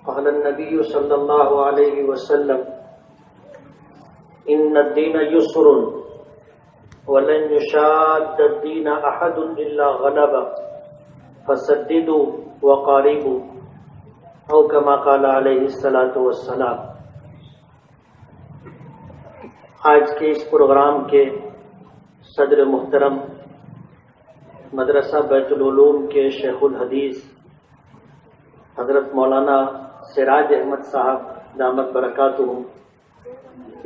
قال النبي صلى الله عليه وسلم إن الدين يسر ولن يشاد الدين أحد إلا غلبه فسددوا وقاربوا أو كما قال عليه الصلاة والسلام۔ آج کے اس پروگرام کے صدر محترم مدرسہ بیت العلوم کے شیخ الحدیث حضرت مولانا سراج احمد صاحب دامت برکاتہ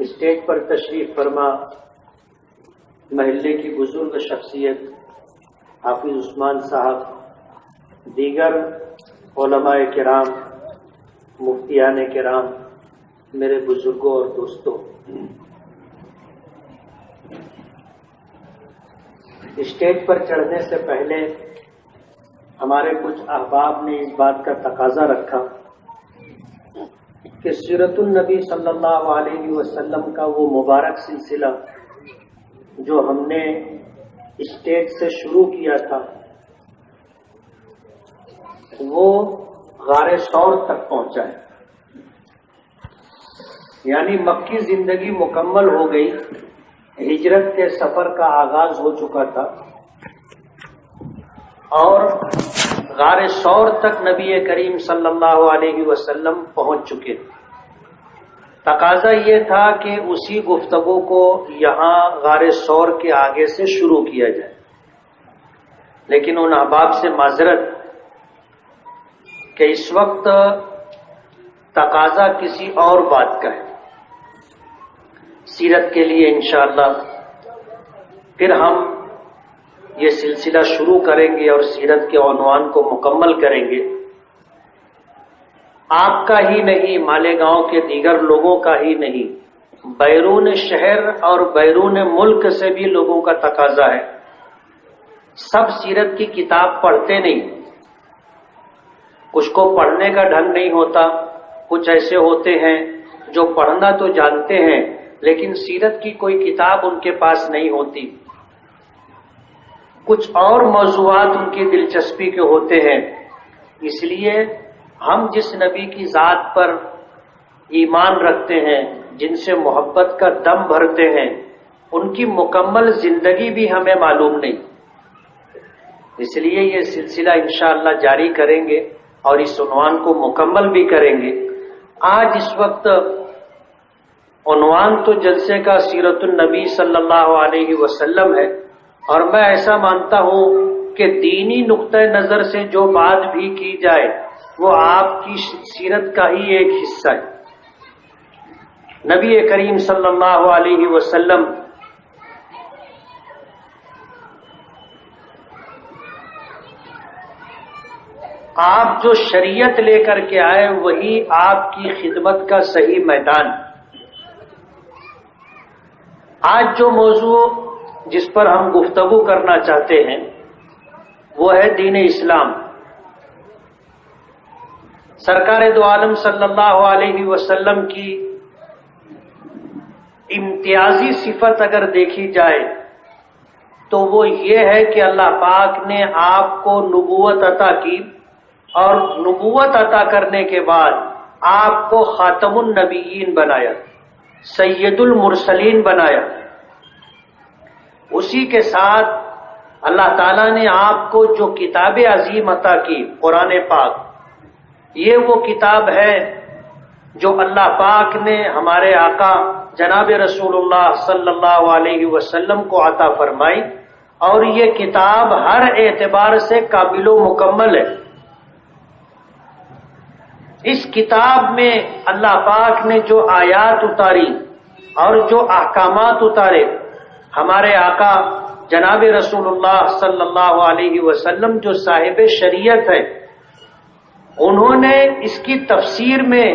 اسٹیج پر تشریف فرما محلے کی بزرگ شخصیت حافظ عثمان صاحب، دیگر علماء کرام، مفتیان کرام، میرے بزرگوں اور دوستوں، اسٹیج پر چڑھنے سے پہلے ہمارے کچھ احباب نے اس بات کا تقاضا رکھا کہ سیرت النبی صلی اللہ علیہ وسلم کا وہ مبارک سلسلہ جو ہم نے اسٹیج سے شروع کیا تھا وہ غار ثور تک پہنچا ہے، یعنی مکی زندگی مکمل ہو گئی، ہجرت کے سفر کا آغاز ہو چکا تھا اور غار ثور تک نبی کریم صلی اللہ علیہ وسلم پہنچ چکے تھے۔ تقاضا یہ تھا کہ اسی گفتگو کو یہاں غار ثور کے آگے سے شروع کیا جائے، لیکن ان احباب سے معذرت کہ اس وقت تقاضا کسی اور بات کا ہے۔ سیرت کے لیے انشاءاللہ پھر ہم یہ سلسلہ شروع کریں گے اور سیرت کے عنوان کو مکمل کریں گے۔ آپ کا ہی نہیں، مالیگاؤں کے دیگر لوگوں کا ہی نہیں، بیرون شہر اور بیرون ملک سے بھی لوگوں کا تقاضا ہے۔ سب سیرت کی کتاب پڑھتے نہیں، کچھ کو پڑھنے کا ڈھنگ نہیں ہوتا، کچھ ایسے ہوتے ہیں جو پڑھنا تو جانتے ہیں لیکن سیرت کی کوئی کتاب ان کے پاس نہیں ہوتی، کچھ اور موضوعات ان کی دلچسپی کے ہوتے ہیں۔ اس لیے ہم جس نبی کی ذات پر ایمان رکھتے ہیں، جن سے محبت کا دم بھرتے ہیں، ان کی مکمل زندگی بھی ہمیں معلوم نہیں، اس لیے یہ سلسلہ انشاءاللہ جاری کریں گے اور اس عنوان کو مکمل بھی کریں گے۔ آج اس وقت عنوان تو جلسے کا سیرت النبی صلی اللہ علیہ وسلم ہے، اور میں ایسا مانتا ہوں کہ دینی نقطہ نظر سے جو بات بھی کی جائے وہ آپ کی سیرت کا ہی ایک حصہ ہے۔ نبی کریم صلی اللہ علیہ وسلم آپ جو شریعت لے کر کے آئے وہی آپ کی خدمت کا صحیح میدان۔ آج جو موضوع جس پر ہم گفتگو کرنا چاہتے ہیں وہ ہے دین اسلام۔ سرکار دو عالم صلی اللہ علیہ وسلم کی امتیازی صفت اگر دیکھی جائے تو وہ یہ ہے کہ اللہ پاک نے آپ کو نبوت عطا کی، اور نبوت عطا کرنے کے بعد آپ کو خاتم النبیین بنایا، سید المرسلین بنایا۔ اسی کے ساتھ اللہ تعالیٰ نے آپ کو جو کتاب عظیم عطا کی، قرآن پاک، یہ وہ کتاب ہے جو اللہ پاک نے ہمارے آقا جناب رسول اللہ صلی اللہ علیہ وسلم کو عطا فرمائی، اور یہ کتاب ہر اعتبار سے کامل و مکمل ہے۔ اس کتاب میں اللہ پاک نے جو آیات اتاری اور جو احکامات اتارے، ہمارے آقا جناب رسول اللہ صلی اللہ علیہ وسلم جو صاحب شریعت ہے، انہوں نے اس کی تفسیر میں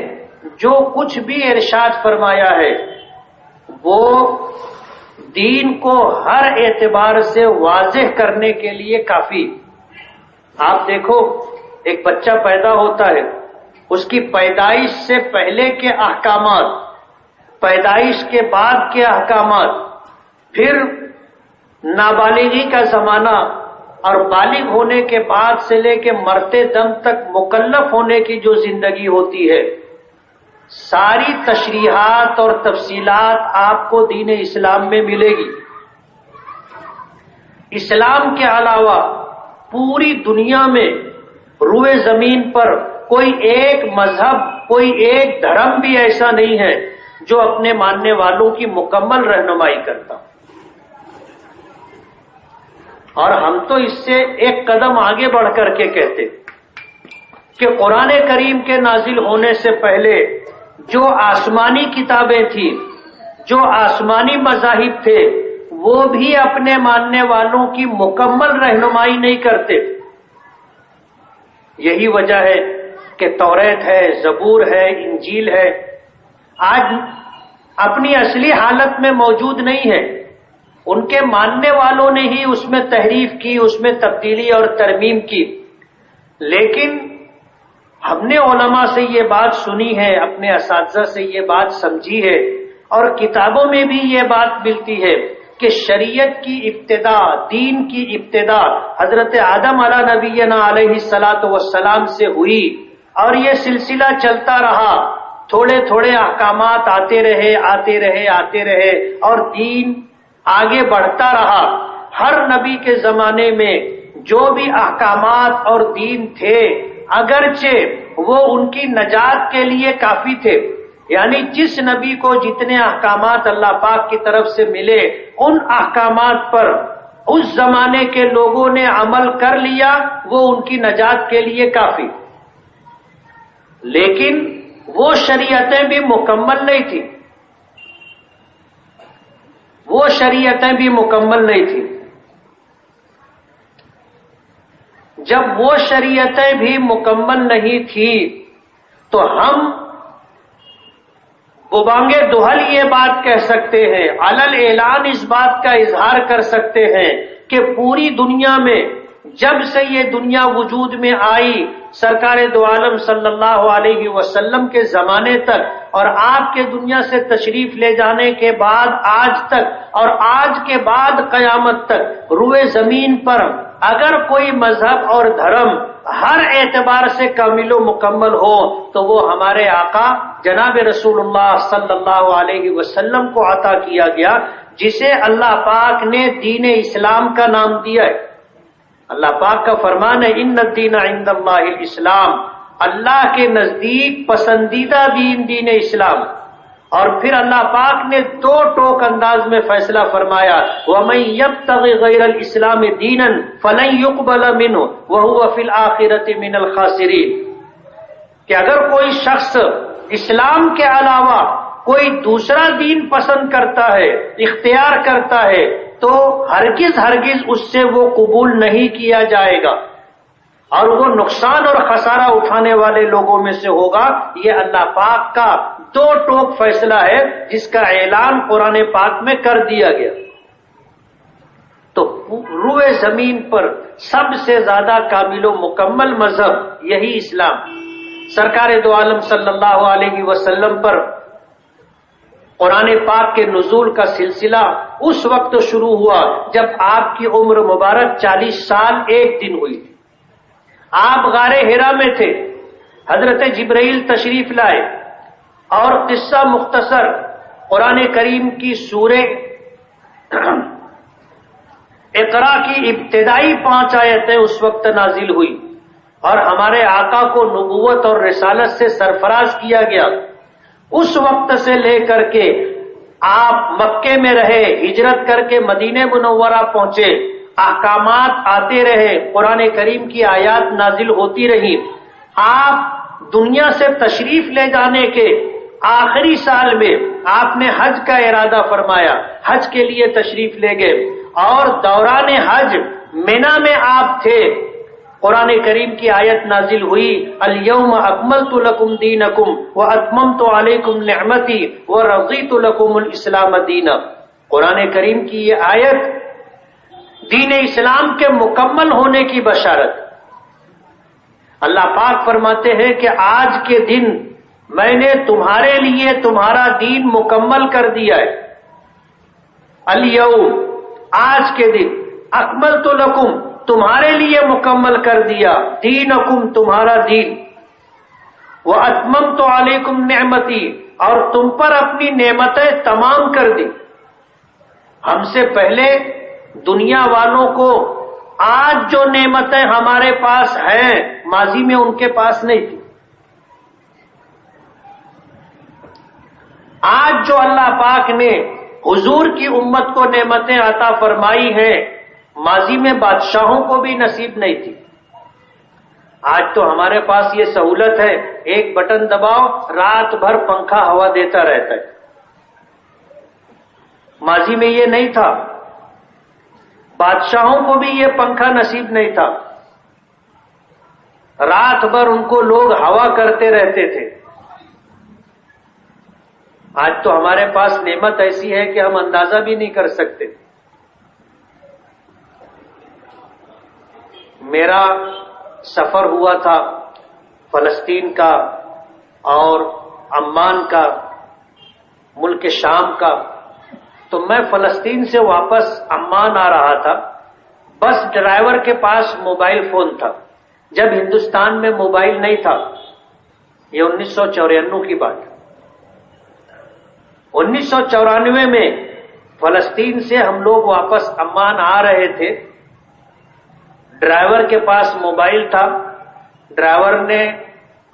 جو کچھ بھی ارشاد فرمایا ہے وہ دین کو ہر اعتبار سے واضح کرنے کے لیے کافی۔ آپ دیکھو، ایک بچہ پیدا ہوتا ہے، اس کی پیدائش سے پہلے کے احکامات، پیدائش کے بعد کے احکامات، پھر نابالغی کا زمانہ اور بالغ ہونے کے بعد سے لے کے مرتے دم تک مکلف ہونے کی جو زندگی ہوتی ہے، ساری تشریحات اور تفصیلات آپ کو دین اسلام میں ملے گی۔ اسلام کے علاوہ پوری دنیا میں روئے زمین پر کوئی ایک مذہب، کوئی ایک دھرم بھی ایسا نہیں ہے جو اپنے ماننے والوں کی مکمل رہنمائی کرتا۔ اور ہم تو اس سے ایک قدم آگے بڑھ کر کے کہتے کہ قرآن کریم کے نازل ہونے سے پہلے جو آسمانی کتابیں تھیں، جو آسمانی مذاہب تھے، وہ بھی اپنے ماننے والوں کی مکمل رہنمائی نہیں کرتے۔ یہی وجہ ہے کہ توریت ہے، زبور ہے، انجیل ہے، آج اپنی اصلی حالت میں موجود نہیں ہے۔ ان کے ماننے والوں نے ہی اس میں تحریف کی، اس میں تبدیلی اور ترمیم کی۔ لیکن ہم نے علماء سے یہ بات سنی ہے، اپنے اساتذہ سے یہ بات سمجھی ہے، اور کتابوں میں بھی یہ بات ملتی ہے کہ شریعت کی ابتدا، دین کی ابتدا حضرت آدم علیہ نبینا علیہ الصلاۃ والسلام سے ہوئی، اور یہ سلسلہ چلتا رہا۔ تھوڑے تھوڑے احکامات آتے رہے اور دین آگے بڑھتا رہا۔ ہر نبی کے زمانے میں جو بھی احکامات اور دین تھے، اگرچہ وہ ان کی نجات کے لیے کافی تھے، یعنی جس نبی کو جتنے احکامات اللہ پاک کی طرف سے ملے، ان احکامات پر اس زمانے کے لوگوں نے عمل کر لیا، وہ ان کی نجات کے لیے کافی۔ لیکن وہ شریعتیں بھی مکمل نہیں تھیں، جب وہ شریعتیں بھی مکمل نہیں تھی تو ہم ببانگے دہل یہ بات کہہ سکتے ہیں، علل اعلان اس بات کا اظہار کر سکتے ہیں کہ پوری دنیا میں جب سے یہ دنیا وجود میں آئی، سرکار دو عالم صلی اللہ علیہ وسلم کے زمانے تک اور آپ کے دنیا سے تشریف لے جانے کے بعد آج تک، اور آج کے بعد قیامت تک، روئے زمین پر اگر کوئی مذہب اور دھرم ہر اعتبار سے کامل و مکمل ہو تو وہ ہمارے آقا جناب رسول اللہ صلی اللہ علیہ وسلم کو عطا کیا گیا، جسے اللہ پاک نے دین اسلام کا نام دیا ہے۔ اللہ پاک کا فرمان ہے، ان الدین عند اللہ الاسلام، اللہ کے نزدیک پسندیدہ دین اسلام۔ اور پھر اللہ پاک نے دو ٹوک انداز میں فیصلہ فرمایا، وَمَن يَبْتَغِ غَيْرَ الْإِسْلَامِ دِينًا فَلَن يُقْبَلَ مِنْهُ وَهُوَ فِي الْآخِرَةِ مِنَ الْخَاسِرِينَ، کہ اگر کوئی شخص اسلام کے علاوہ کوئی دوسرا دین پسند کرتا ہے، اختیار کرتا ہے، تو ہرگز اس سے وہ قبول نہیں کیا جائے گا، اور وہ نقصان اور خسارہ اٹھانے والے لوگوں میں سے ہوگا۔ یہ اللہ پاک کا دو ٹوک فیصلہ ہے جس کا اعلان قرآن پاک میں کر دیا گیا۔ تو روئے زمین پر سب سے زیادہ کامل و مکمل مذہب یہی اسلام۔ سرکار دو عالم صلی اللہ علیہ وسلم پر قرآن پاک کے نزول کا سلسلہ اس وقت شروع ہوا جب آپ کی عمر مبارک 40 سال 1 دن ہوئی تھی۔ آپ غار حرا میں تھے، حضرت جبرائیل تشریف لائے، اور قصہ مختصر، قرآن کریم کی سورہ اقرا کی ابتدائی 5 آیتیں اس وقت نازل ہوئی، اور ہمارے آقا کو نبوت اور رسالت سے سرفراز کیا گیا۔ اس وقت سے لے کر کے آپ مکے میں رہے، ہجرت کر کے مدینہ منورہ پہنچے، احکامات آتے رہے، قرآن کریم کی آیات نازل ہوتی رہی۔ آپ دنیا سے تشریف لے جانے کے آخری سال میں آپ نے حج کا ارادہ فرمایا، حج کے لیے تشریف لے گئے، اور دوران حج مینا میں آپ تھے۔ قرآن کریم کی آیت نازل ہوئی، الیوم اکملت لکم دینکم واتممت علیکم نعمتی ورضیت لکم الاسلام دینا۔ قرآن کریم کی یہ آیت دین اسلام کے مکمل ہونے کی بشارت۔ اللہ پاک فرماتے ہیں کہ آج کے دن میں نے تمہارے لیے تمہارا دین مکمل کر دیا ہے۔ الیوم، آج کے دن، اکملت لکم، تمہارے لیے مکمل کر دیا، دینکم تمہارا دین، واتممت علیکم نعمتی اور تم پر اپنی نعمتیں تمام کر دی۔ ہم سے پہلے دنیا والوں کو آج جو نعمتیں ہمارے پاس ہیں ماضی میں ان کے پاس نہیں تھی۔ آج جو اللہ پاک نے حضور کی امت کو نعمتیں عطا فرمائی ہیں ماضی میں بادشاہوں کو بھی نصیب نہیں تھی۔ آج تو ہمارے پاس یہ سہولت ہے، ایک بٹن دباؤ رات بھر پنکھا ہوا دیتا رہتا ہے۔ ماضی میں یہ نہیں تھا، بادشاہوں کو بھی یہ پنکھا نصیب نہیں تھا، رات بھر ان کو لوگ ہوا کرتے رہتے تھے۔ آج تو ہمارے پاس نعمت ایسی ہے کہ ہم اندازہ بھی نہیں کر سکتے۔ میرا سفر ہوا تھا فلسطین کا اور عمان کا، ملک شام کا، تو میں فلسطین سے واپس عمان آ رہا تھا۔ بس ڈرائیور کے پاس موبائل فون تھا، جب ہندوستان میں موبائل نہیں تھا، یہ 1994 کی بات۔ 1994 میں فلسطین سے ہم لوگ واپس عمان آ رہے تھے، ڈرائیور کے پاس موبائل تھا، ڈرائیور نے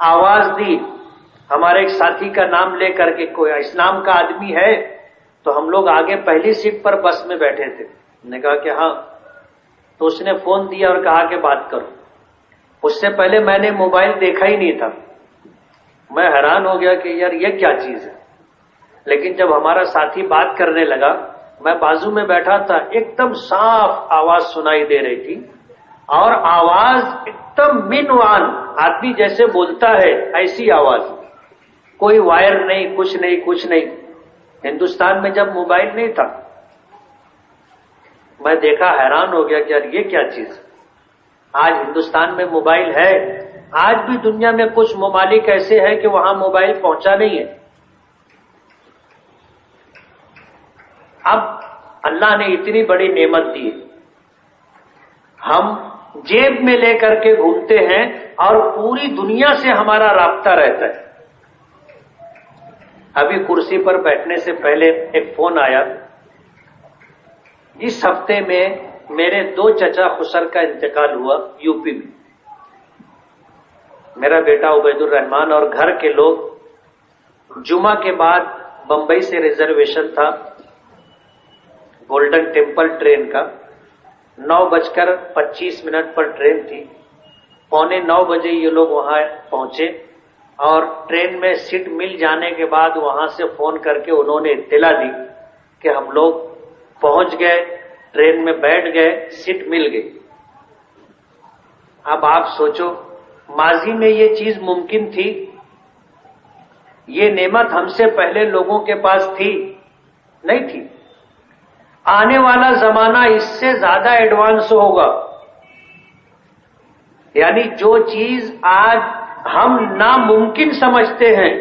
آواز دی، ہمارے ایک ساتھی کا نام لے کر کے، کوئی اسلام کا آدمی ہے، تو ہم لوگ آگے پہلی سیٹ پر بس میں بیٹھے تھے۔ نے کہا کہ ہاں، تو اس نے فون دیا اور کہا کہ بات کرو۔ اس سے پہلے میں نے موبائل دیکھا ہی نہیں تھا، میں حیران ہو گیا کہ یار یہ کیا چیز ہے۔ لیکن جب ہمارا ساتھی بات کرنے لگا، میں بازو میں بیٹھا تھا، ایک دم صاف آواز سنائی دے رہی تھی، اور آواز ایک دم منوان، آدمی جیسے بولتا ہے ایسی آواز، کوئی وائر نہیں، کچھ نہیں۔ ہندوستان میں جب موبائل نہیں تھا، میں دیکھا، حیران ہو گیا کہ یار یہ کیا چیز۔ آج ہندوستان میں موبائل ہے، آج بھی دنیا میں کچھ ممالک ایسے ہیں کہ وہاں موبائل پہنچا نہیں ہے۔ اب اللہ نے اتنی بڑی نعمت دی، ہم جیب میں لے کر کے گھومتے ہیں اور پوری دنیا سے ہمارا رابطہ رہتا ہے۔ ابھی کرسی پر بیٹھنے سے پہلے ایک فون آیا، اس ہفتے میں میرے 2 چچا خسر کا انتقال ہوا یو پی میں۔ میرا بیٹا عبید الرحمان اور گھر کے لوگ جمعہ کے بعد بمبئی سے ریزرویشن تھا گولڈن ٹیمپل ٹرین کا، 9:25 پر ٹرین تھی، 8:45 بجے یہ لوگ وہاں پہنچے، اور ٹرین میں سیٹ مل جانے کے بعد وہاں سے فون کر کے انہوں نے اطلاع دی کہ ہم لوگ پہنچ گئے، ٹرین میں بیٹھ گئے، سیٹ مل گئی۔ اب آپ سوچو، ماضی میں یہ چیز ممکن تھی؟ یہ نعمت ہم سے پہلے لوگوں کے پاس تھی؟ نہیں تھی۔ آنے والا زمانہ اس سے زیادہ ایڈوانس ہوگا، یعنی جو چیز آج ہم ناممکن سمجھتے ہیں،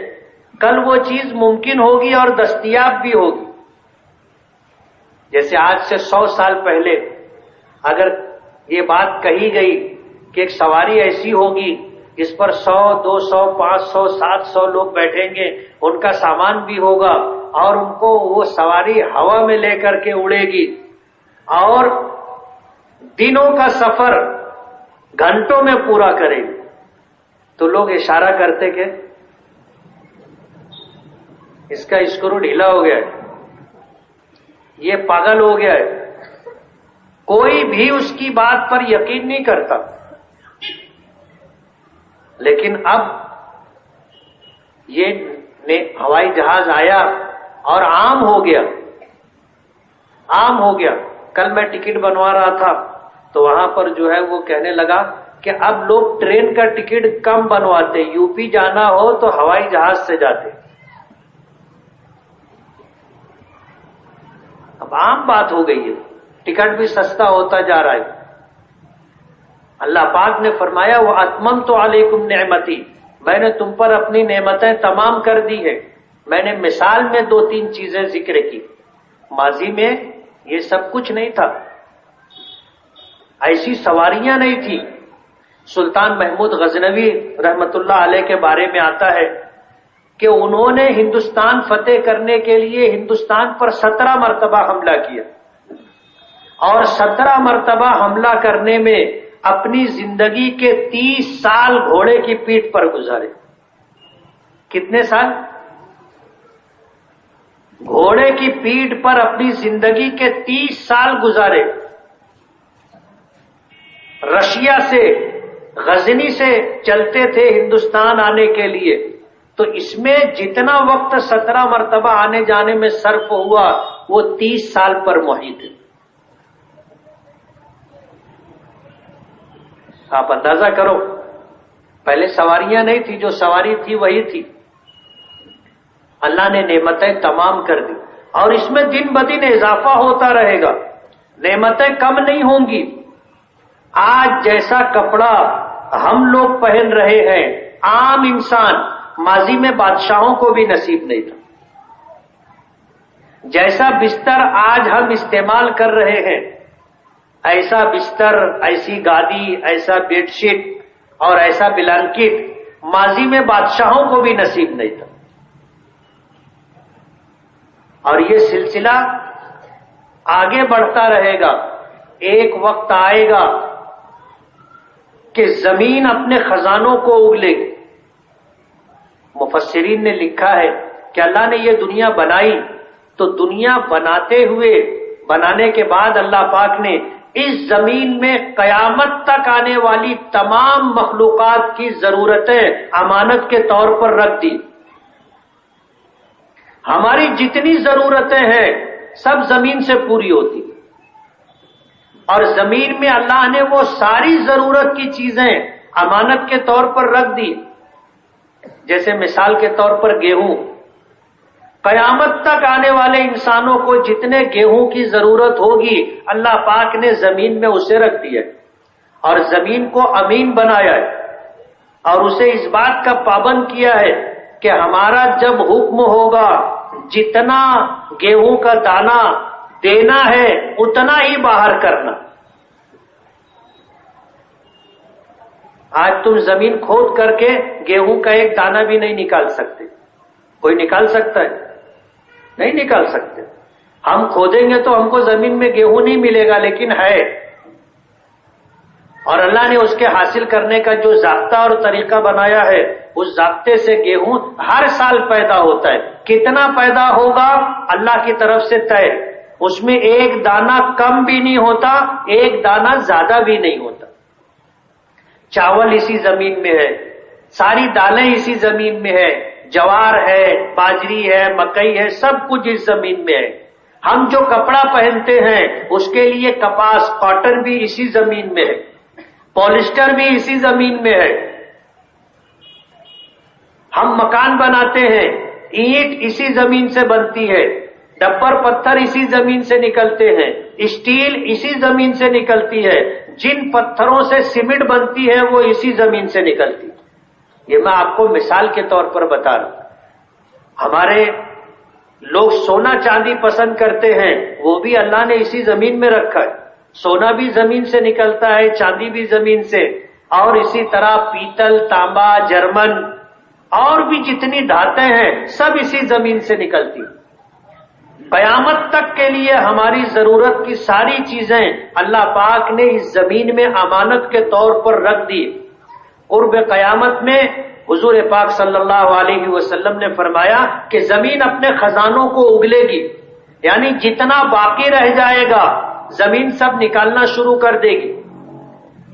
کل وہ چیز ممکن ہوگی اور دستیاب بھی ہوگی۔ جیسے آج سے 100 سال پہلے اگر یہ بات کہی گئی کہ ایک سواری ایسی ہوگی جس پر 100، 200، 500، 700 لوگ بیٹھیں گے، ان کا سامان بھی ہوگا، اور ان کو وہ سواری ہوا میں لے کر کے اڑے گی، اور دنوں کا سفر گھنٹوں میں پورا کرے گی، تو لوگ اشارہ کرتے کہ اس کا اسکرو ڈھیلا ہو گیا ہے، یہ پاگل ہو گیا ہے۔ کوئی بھی اس کی بات پر یقین نہیں کرتا۔ لیکن اب یہ ہوائی جہاز آیا اور عام ہو گیا۔ کل میں ٹکٹ بنوا رہا تھا تو وہاں پر جو ہے وہ کہنے لگا کہ اب لوگ ٹرین کا ٹکٹ کم بنواتے، یو پی جانا ہو تو ہوائی جہاز سے جاتے۔ اب عام بات ہو گئی ہے، ٹکٹ بھی سستا ہوتا جا رہا ہے۔ اللہ پاک نے فرمایا وَأَتْمَمْتُ عَلَيْكُمْ نِعْمَتِي، میں نے تم پر اپنی نعمتیں تمام کر دی ہے۔ میں نے مثال میں 2-3 چیزیں ذکر کی، ماضی میں یہ سب کچھ نہیں تھا۔ ایسی سواریاں نہیں تھی. سلطان محمود غزنوی رحمت اللہ علیہ کے بارے میں آتا ہے کہ انہوں نے ہندوستان فتح کرنے کے لیے ہندوستان پر 17 مرتبہ حملہ کیا، اور 17 مرتبہ حملہ کرنے میں اپنی زندگی کے 30 سال گھوڑے کی پیٹھ پر گزارے. کتنے سال؟ گھوڑے کی پیٹھ پر اپنی زندگی کے 30 سال گزارے. رشیا سے، غزنی سے چلتے تھے ہندوستان آنے کے لیے، تو اس میں جتنا وقت 17 مرتبہ آنے جانے میں صرف ہوا وہ 30 سال پر محیط ہے. آپ اندازہ کرو، پہلے سواریاں نہیں تھی، جو سواری تھی وہی تھی. اللہ نے نعمتیں تمام کر دی، اور اس میں دن بدن اضافہ ہوتا رہے گا، نعمتیں کم نہیں ہوں گی. آج جیسا کپڑا ہم لوگ پہن رہے ہیں، عام انسان ماضی میں بادشاہوں کو بھی نصیب نہیں تھا. جیسا بستر آج ہم استعمال کر رہے ہیں، ایسا بستر، ایسی گادی، ایسا بیڈ شیٹ اور ایسا بلانکٹ ماضی میں بادشاہوں کو بھی نصیب نہیں تھا. اور یہ سلسلہ آگے بڑھتا رہے گا. ایک وقت آئے گا کہ زمین اپنے خزانوں کو اگلے گی. مفسرین نے لکھا ہے کہ اللہ نے یہ دنیا بنائی تو دنیا بنانے کے بعد اللہ پاک نے اس زمین میں قیامت تک آنے والی تمام مخلوقات کی ضرورتیں امانت کے طور پر رکھ دی. ہماری جتنی ضرورتیں ہیں سب زمین سے پوری ہوتی، اور زمین میں اللہ نے وہ ساری ضرورت کی چیزیں امانت کے طور پر رکھ دی. جیسے مثال کے طور پر گیہوں، قیامت تک آنے والے انسانوں کو جتنے گیہوں کی ضرورت ہوگی اللہ پاک نے زمین میں اسے رکھ دیا، اور زمین کو امین بنایا ہے، اور اسے اس بات کا پابند کیا ہے کہ ہمارا جب حکم ہوگا جتنا گیہوں کا دانہ دینا ہے اتنا ہی باہر کرنا. آج تم زمین کھود کر کے گیہوں کا ایک دانہ بھی نہیں نکال سکتے. کوئی نکال سکتا ہے؟ نہیں نکال سکتے. ہم کھودیں گے تو ہم کو زمین میں گیہوں نہیں ملے گا، لیکن ہے. اور اللہ نے اس کے حاصل کرنے کا جو ضابطہ اور طریقہ بنایا ہے، اس ضابطے سے گیہوں ہر سال پیدا ہوتا ہے. کتنا پیدا ہوگا اللہ کی طرف سے طے. اس میں ایک دانہ کم بھی نہیں ہوتا، ایک دانہ زیادہ بھی نہیں ہوتا. چاول اسی زمین میں ہے، ساری دالیں اسی زمین میں ہے، جوار ہے، باجری ہے، مکئی ہے، سب کچھ اس زمین میں ہے. ہم جو کپڑا پہنتے ہیں اس کے لیے کپاس، کاٹن بھی اسی زمین میں ہے، پولیسٹر بھی اسی زمین میں ہے. ہم مکان بناتے ہیں، اینٹ اسی زمین سے بنتی ہے، ڈبر پتھر اسی زمین سے نکلتے ہیں، اسٹیل اسی زمین سے نکلتی ہے، جن پتھروں سے سیمنٹ بنتی ہے وہ اسی زمین سے نکلتی. یہ میں آپ کو مثال کے طور پر بتا رہا ہوں. ہمارے لوگ سونا چاندی پسند کرتے ہیں، وہ بھی اللہ نے اسی زمین میں رکھا ہے. سونا بھی زمین سے نکلتا ہے، چاندی بھی زمین سے، اور اسی طرح پیتل، تانبا، جرمن اور بھی جتنی دھاتیں ہیں سب اسی زمین سے نکلتی. قیامت تک کے لیے ہماری ضرورت کی ساری چیزیں اللہ پاک نے اس زمین میں امانت کے طور پر رکھ دی. قرب قیامت میں حضور پاک صلی اللہ علیہ وسلم نے فرمایا کہ زمین اپنے خزانوں کو اگلے گی، یعنی جتنا باقی رہ جائے گا زمین سب نکالنا شروع کر دے گی.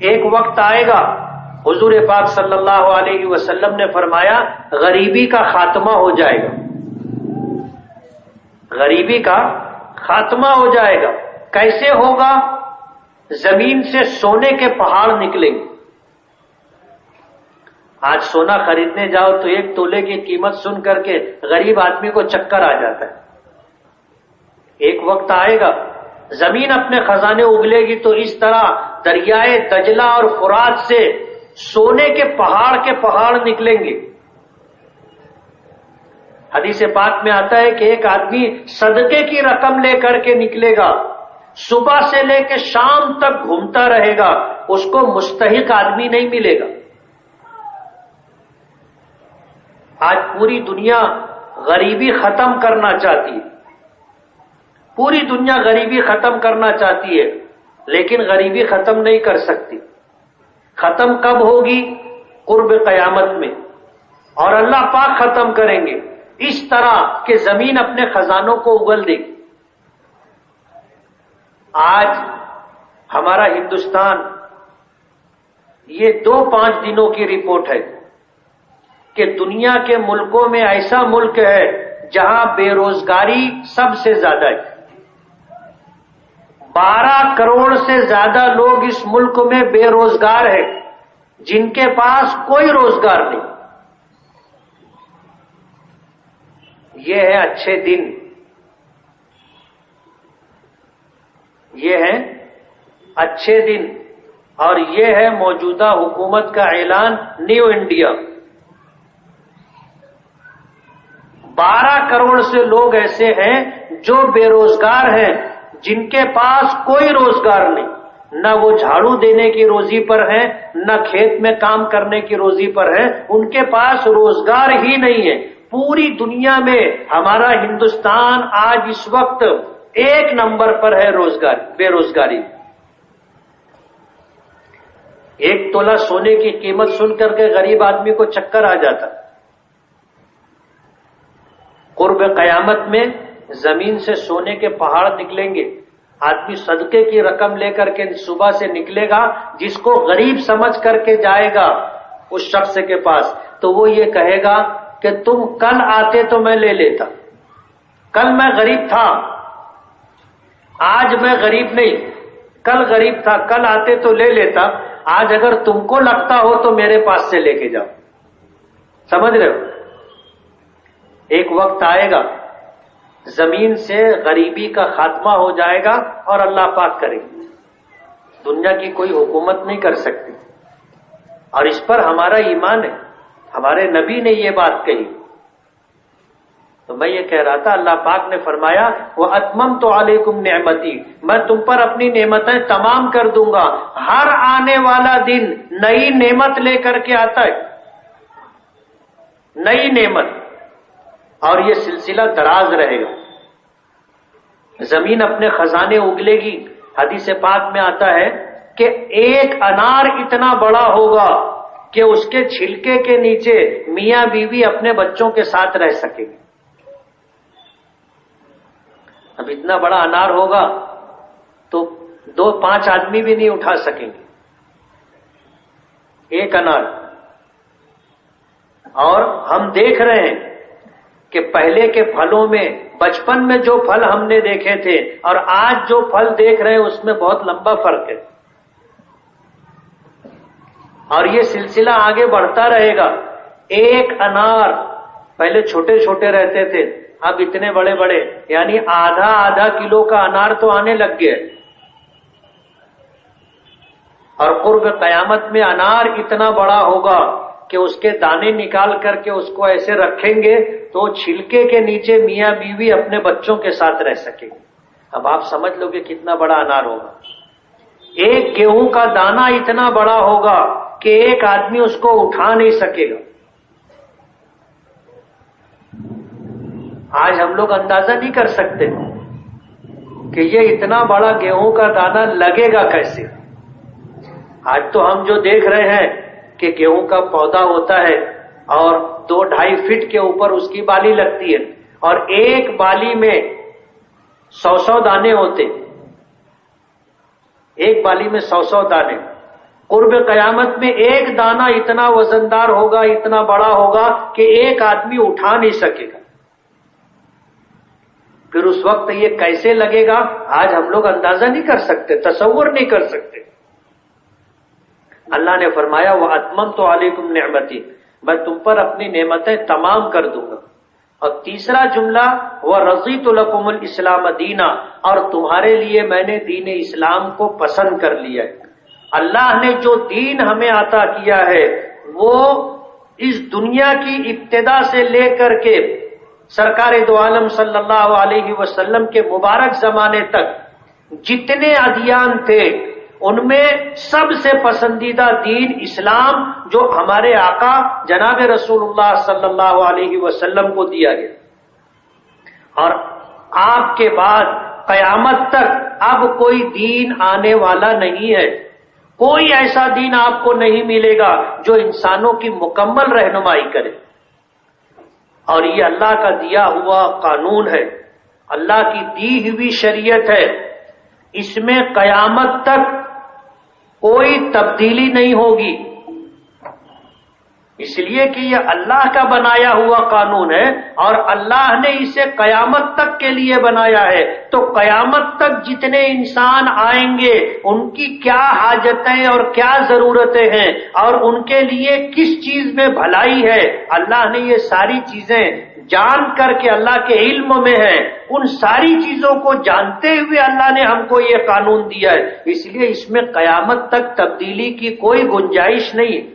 ایک وقت آئے گا، حضور پاک صلی اللہ علیہ وسلم نے فرمایا غریبی کا خاتمہ ہو جائے گا. غریبی کا خاتمہ ہو جائے گا. کیسے ہوگا؟ زمین سے سونے کے پہاڑ نکلیں گے. آج سونا خریدنے جاؤ تو ایک تولے کی قیمت سن کر کے غریب آدمی کو چکر آ جاتا ہے. ایک وقت آئے گا زمین اپنے خزانے اگلے گی تو اس طرح دریائے دجلہ اور فرات سے سونے کے پہاڑ نکلیں گے. حدیث پاک میں آتا ہے کہ ایک آدمی صدقے کی رقم لے کر کے نکلے گا، صبح سے لے کے شام تک گھومتا رہے گا، اس کو مستحق آدمی نہیں ملے گا۔ آج پوری دنیا غریبی ختم کرنا چاہتی ہے، پوری دنیا غریبی ختم کرنا چاہتی ہے، لیکن غریبی ختم نہیں کر سکتی۔ ختم کب ہوگی؟ قرب قیامت میں، اور اللہ پاک ختم کریں گے اس طرح کہ زمین اپنے خزانوں کو اگل دے گی۔ آج ہمارا ہندوستان، یہ 2-5 دنوں کی رپورٹ ہے کہ دنیا کے ملکوں میں ایسا ملک ہے جہاں بے روزگاری سب سے زیادہ ہے۔ 12 کروڑ سے زیادہ لوگ اس ملک میں بے روزگار ہیں، جن کے پاس کوئی روزگار نہیں۔ یہ ہے اچھے دن، یہ ہے اچھے دن، اور یہ ہے موجودہ حکومت کا اعلان، نیو انڈیا۔ 12 کروڑ سے لوگ ایسے ہیں جو بے روزگار ہیں، جن کے پاس کوئی روزگار نہیں، نہ وہ جھاڑو دینے کی روزی پر ہیں، نہ کھیت میں کام کرنے کی روزی پر ہیں، ان کے پاس روزگار ہی نہیں ہے۔ پوری دنیا میں ہمارا ہندوستان آج اس وقت 1 نمبر پر ہے بے روزگاری۔ 1 تولہ سونے کی قیمت سن کر کے غریب آدمی کو چکر آ جاتا۔ قرب قیامت میں زمین سے سونے کے پہاڑ نکلیں گے، آدمی صدقے کی رقم لے کر کے صبح سے نکلے گا، جس کو غریب سمجھ کر کے جائے گا اس شخص کے پاس، تو وہ یہ کہے گا کہ تم کل آتے تو میں لے لیتا، کل میں غریب تھا، آج میں غریب نہیں، کل غریب تھا، کل آتے تو لے لیتا، آج اگر تم کو لگتا ہو تو میرے پاس سے لے کے جاؤ۔ سمجھ رہے ہو؟ ایک وقت آئے گا زمین سے غریبی کا خاتمہ ہو جائے گا اور اللہ پاک کرے گی، دنیا کی کوئی حکومت نہیں کر سکتی، اور اس پر ہمارا ایمان ہے، ہمارے نبی نے یہ بات کہی۔ تو میں یہ کہہ رہا تھا، اللہ پاک نے فرمایا وَأَتْمَمْتُ عَلَيْكُمْ نِعْمَتِي، میں تم پر اپنی نعمتیں تمام کر دوں گا۔ ہر آنے والا دن نئی نعمت لے کر کے آتا ہے، نئی نعمت، اور یہ سلسلہ دراز رہے گا۔ زمین اپنے خزانے اگلے گی۔ حدیث پاک میں آتا ہے کہ ایک انار اتنا بڑا ہوگا کہ اس کے چھلکے کے نیچے میاں بیوی اپنے بچوں کے ساتھ رہ سکیں گے۔ اب اتنا بڑا انار ہوگا تو 2-5 آدمی بھی نہیں اٹھا سکیں گے، ایک انار۔ اور ہم دیکھ رہے ہیں کہ پہلے کے پھلوں میں، بچپن میں جو پھل ہم نے دیکھے تھے اور آج جو پھل دیکھ رہے ہیں اس میں بہت لمبا فرق ہے، اور یہ سلسلہ آگے بڑھتا رہے گا۔ ایک انار پہلے چھوٹے چھوٹے رہتے تھے، اب اتنے بڑے بڑے، یعنی آدھا کلو کا انار تو آنے لگ گیا، اور قرب قیامت میں انار اتنا بڑا ہوگا کہ اس کے دانے نکال کر کے اس کو ایسے رکھیں گے تو چھلکے کے نیچے میاں بیوی اپنے بچوں کے ساتھ رہ سکیں گے۔ اب آپ سمجھ لو کہ کتنا بڑا انار ہوگا۔ ایک گیہوں کا دانہ اتنا بڑا ہوگا کہ ایک آدمی اس کو اٹھا نہیں سکے گا۔ آج ہم لوگ اندازہ نہیں کر سکتے کہ یہ اتنا بڑا گیہوں کا دانہ لگے گا کیسے۔ آج تو ہم جو دیکھ رہے ہیں کہ گیہوں کا پودا ہوتا ہے اور 2-2.5 فٹ کے اوپر اس کی بالی لگتی ہے، اور ایک بالی میں 100 دانے ہوتے، ایک بالی میں 100 دانے۔ قرب قیامت میں ایک دانہ اتنا وزندار ہوگا، اتنا بڑا ہوگا کہ ایک آدمی اٹھا نہیں سکے گا۔ پھر اس وقت یہ کیسے لگے گا آج ہم لوگ اندازہ نہیں کر سکتے، تصور نہیں کر سکتے۔ اللہ نے فرمایا وَأَتْمَمْتُ عَلَيْكُمْ نِعْمَتِي، میں تم پر اپنی نعمتیں تمام کر دوں گا۔ اور تیسرا جملہ وَرَضِيتُ لَكُمُ الْإِسْلَامَ دِينًا، اور تمہارے لیے میں نے دین اسلام کو پسند کر لیا ہے۔ اللہ نے جو دین ہمیں عطا کیا ہے وہ اس دنیا کی ابتدا سے لے کر کے سرکار دو عالم صلی اللہ علیہ وسلم کے مبارک زمانے تک جتنے ادیان تھے ان میں سب سے پسندیدہ دین اسلام جو ہمارے آقا جناب رسول اللہ صلی اللہ علیہ وسلم کو دیا گیا، اور آپ کے بعد قیامت تک اب کوئی دین آنے والا نہیں ہے، کوئی ایسا دین آپ کو نہیں ملے گا جو انسانوں کی مکمل رہنمائی کرے۔ اور یہ اللہ کا دیا ہوا قانون ہے، اللہ کی دی ہوئی شریعت ہے، اس میں قیامت تک کوئی تبدیلی نہیں ہوگی، اس لیے کہ یہ اللہ کا بنایا ہوا قانون ہے اور اللہ نے اسے قیامت تک کے لیے بنایا ہے۔ تو قیامت تک جتنے انسان آئیں گے ان کی کیا حاجتیں اور کیا ضرورتیں ہیں اور ان کے لیے کس چیز میں بھلائی ہے، اللہ نے یہ ساری چیزیں جان کر کے اللہ کے علم میں ہے، ان ساری چیزوں کو جانتے ہوئے اللہ نے ہم کو یہ قانون دیا ہے، اس لیے اس میں قیامت تک تبدیلی کی کوئی گنجائش نہیں۔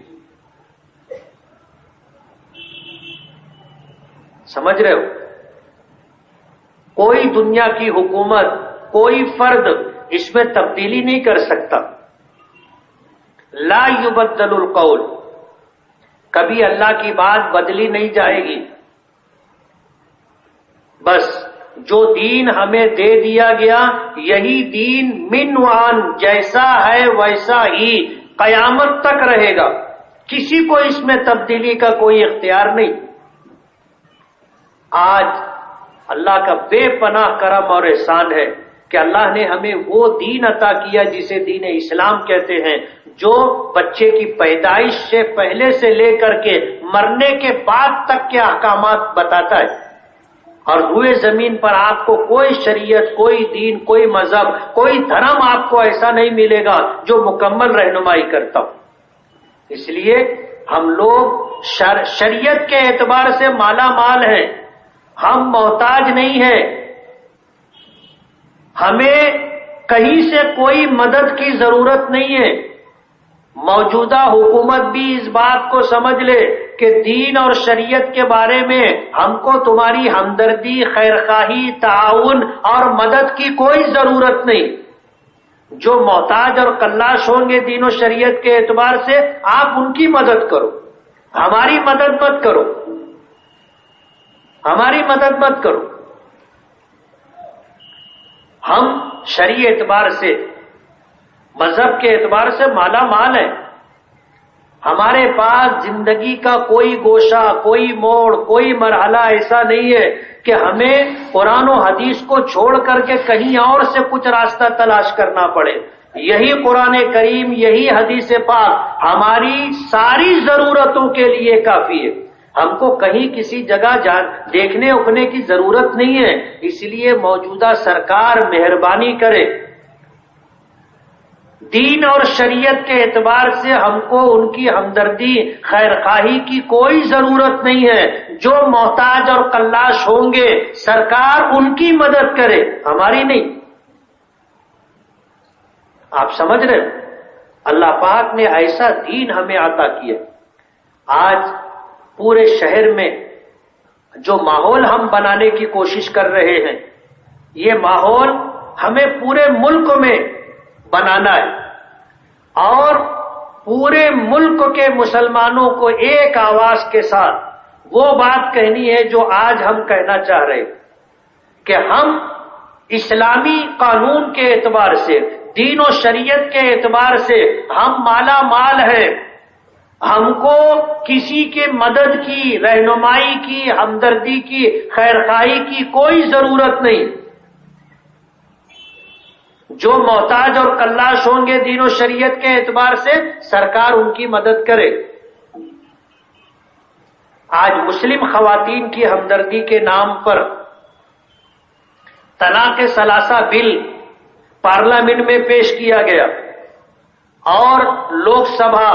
سمجھ رہے ہو؟ کوئی دنیا کی حکومت، کوئی فرد اس میں تبدیلی نہیں کر سکتا۔ لا یبدل القول، کبھی اللہ کی بات بدلی نہیں جائے گی۔ بس جو دین ہمیں دے دیا گیا یہی دین من وان جیسا ہے ویسا ہی قیامت تک رہے گا، کسی کو اس میں تبدیلی کا کوئی اختیار نہیں۔ آج اللہ کا بے پناہ کرم اور احسان ہے کہ اللہ نے ہمیں وہ دین عطا کیا جسے دین اسلام کہتے ہیں، جو بچے کی پیدائش سے پہلے سے لے کر کے مرنے کے بعد تک کے احکامات بتاتا ہے، اور روئے زمین پر آپ کو کوئی شریعت، کوئی دین، کوئی مذہب، کوئی دھرم آپ کو ایسا نہیں ملے گا جو مکمل رہنمائی کرتا ہو۔ اس لیے ہم لوگ شریعت کے اعتبار سے مالا مال ہیں، ہم محتاج نہیں ہیں، ہمیں کہیں سے کوئی مدد کی ضرورت نہیں ہے۔ موجودہ حکومت بھی اس بات کو سمجھ لے کہ دین اور شریعت کے بارے میں ہم کو تمہاری ہمدردی، خیرخواہی، تعاون اور مدد کی کوئی ضرورت نہیں۔ جو محتاج اور کلاش ہوں گے دین و شریعت کے اعتبار سے آپ ان کی مدد کرو، ہماری مدد مت کرو، ہماری مدد مت کرو۔ ہم شرعی اعتبار سے، مذہب کے اعتبار سے مالا مال ہیں، ہمارے پاس زندگی کا کوئی گوشہ، کوئی موڑ، کوئی مرحلہ ایسا نہیں ہے کہ ہمیں قرآن و حدیث کو چھوڑ کر کے کہیں اور سے کچھ راستہ تلاش کرنا پڑے۔ یہی قرآن کریم، یہی حدیث پاک ہماری ساری ضرورتوں کے لیے کافی ہے، ہم کو کہیں کسی جگہ دیکھنے اکھنے کی ضرورت نہیں ہے۔ اس لیے موجودہ سرکار مہربانی کرے، دین اور شریعت کے اعتبار سے ہم کو ان کی ہمدردی، خیرخواہی کی کوئی ضرورت نہیں ہے۔ جو محتاج اور کلاش ہوں گے سرکار ان کی مدد کرے، ہماری نہیں۔ آپ سمجھ رہے ہیں؟ اللہ پاک نے ایسا دین ہمیں عطا کیا۔ آج پورے شہر میں جو ماحول ہم بنانے کی کوشش کر رہے ہیں، یہ ماحول ہمیں پورے ملک میں بنانا ہے اور پورے ملک کے مسلمانوں کو ایک آواز کے ساتھ وہ بات کہنی ہے جو آج ہم کہنا چاہ رہے ہیں کہ ہم اسلامی قانون کے اعتبار سے، دین و شریعت کے اعتبار سے ہم مالا مال ہیں، ہم کو کسی کے مدد کی، رہنمائی کی، ہمدردی کی، خیرخواہی کی کوئی ضرورت نہیں۔ جو محتاج اور کلاش ہوں گے دین و شریعت کے اعتبار سے سرکار ان کی مدد کرے۔ آج مسلم خواتین کی ہمدردی کے نام پر طلاق ثلاثہ بل پارلیمنٹ میں پیش کیا گیا اور لوک سبھا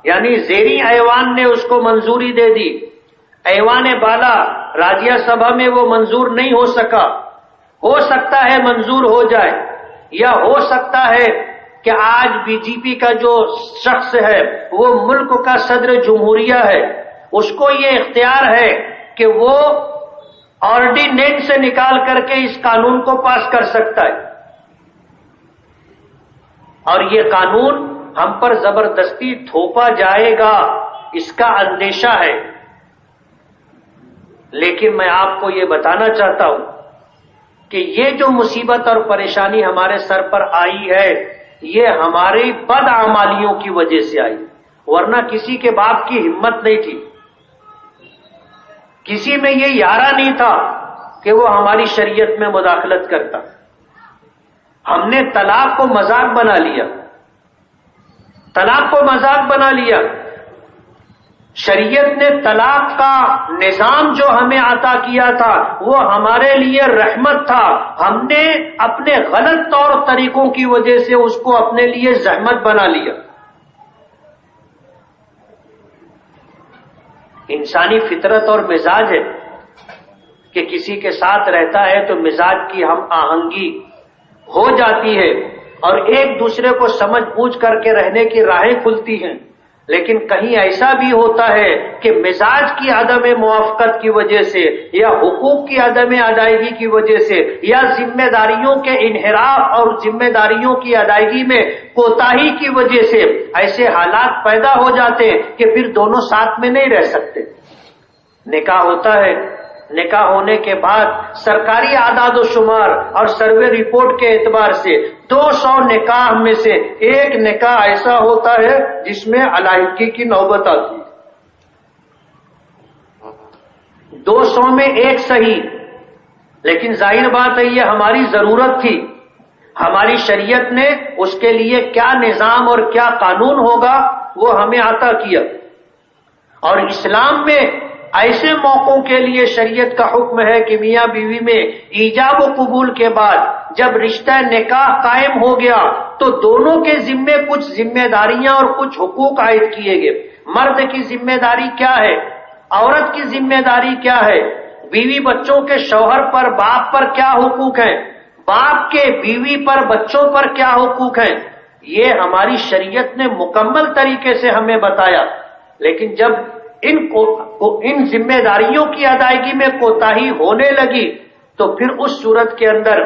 یعنی زیریں ایوان نے اس کو منظوری دے دی، ایوان بالا راجیہ سبھا میں وہ منظور نہیں ہو سکا۔ ہو سکتا ہے منظور ہو جائے، یا ہو سکتا ہے کہ آج بی جے پی کا جو شخص ہے وہ ملک کا صدر جمہوریہ ہے، اس کو یہ اختیار ہے کہ وہ آرڈیننس سے نکال کر کے اس قانون کو پاس کر سکتا ہے۔ اور یہ قانون ہم پر زبردستی تھوپا جائے گا، اس کا اندیشہ ہے۔ لیکن میں آپ کو یہ بتانا چاہتا ہوں کہ یہ جو مصیبت اور پریشانی ہمارے سر پر آئی ہے، یہ ہماری بدعمالیوں کی وجہ سے آئی، ورنہ کسی کے باپ کی ہمت نہیں تھی، کسی میں یہ یارہ نہیں تھا کہ وہ ہماری شریعت میں مداخلت کرتا۔ ہم نے طلاق کو مذاق بنا لیا، طلاق کو مذاق بنا لیا۔ شریعت نے طلاق کا نظام جو ہمیں عطا کیا تھا وہ ہمارے لیے رحمت تھا، ہم نے اپنے غلط طور طریقوں کی وجہ سے اس کو اپنے لیے زحمت بنا لیا۔ انسانی فطرت اور مزاج ہے کہ کسی کے ساتھ رہتا ہے تو مزاج کی ہم آہنگی ہو جاتی ہے اور ایک دوسرے کو سمجھ بوجھ کر کے رہنے کی راہیں کھلتی ہیں، لیکن کہیں ایسا بھی ہوتا ہے کہ مزاج کی عدم موافقت کی وجہ سے یا حقوق کی عدم ادائیگی کی وجہ سے یا ذمہ داریوں کے انحراف اور ذمہ داریوں کی ادائیگی میں کوتاہی کی وجہ سے ایسے حالات پیدا ہو جاتے ہیں کہ پھر دونوں ساتھ میں نہیں رہ سکتے۔ نکاح ہوتا ہے، نکاح ہونے کے بعد سرکاری اعداد و شمار اور سروے رپورٹ کے اعتبار سے 200 نکاح میں سے ایک نکاح ایسا ہوتا ہے جس میں علیحدگی کی نوبت آتی ہے۔ 200 میں ایک صحیح، لیکن ظاہر بات ہے یہ ہماری ضرورت تھی، ہماری شریعت نے اس کے لیے کیا نظام اور کیا قانون ہوگا وہ ہمیں عطا کیا۔ اور اسلام میں ایسے موقعوں کے لیے شریعت کا حکم ہے کہ میاں بیوی میں ایجاب و قبول کے بعد جب رشتہ نکاح قائم ہو گیا تو دونوں کے ذمے کچھ ذمہ داریاں اور کچھ حقوق عائد کیے گئے۔ مرد کی ذمہ داری کیا ہے، عورت کی ذمہ داری کیا ہے، بیوی بچوں کے شوہر پر باپ پر کیا حقوق ہیں، باپ کے بیوی پر بچوں پر کیا حقوق ہیں، یہ ہماری شریعت نے مکمل طریقے سے ہمیں بتایا۔ لیکن جب ان ذمہ داریوں کی ادائیگی میں کوتاہی ہونے لگی تو پھر اس صورت کے اندر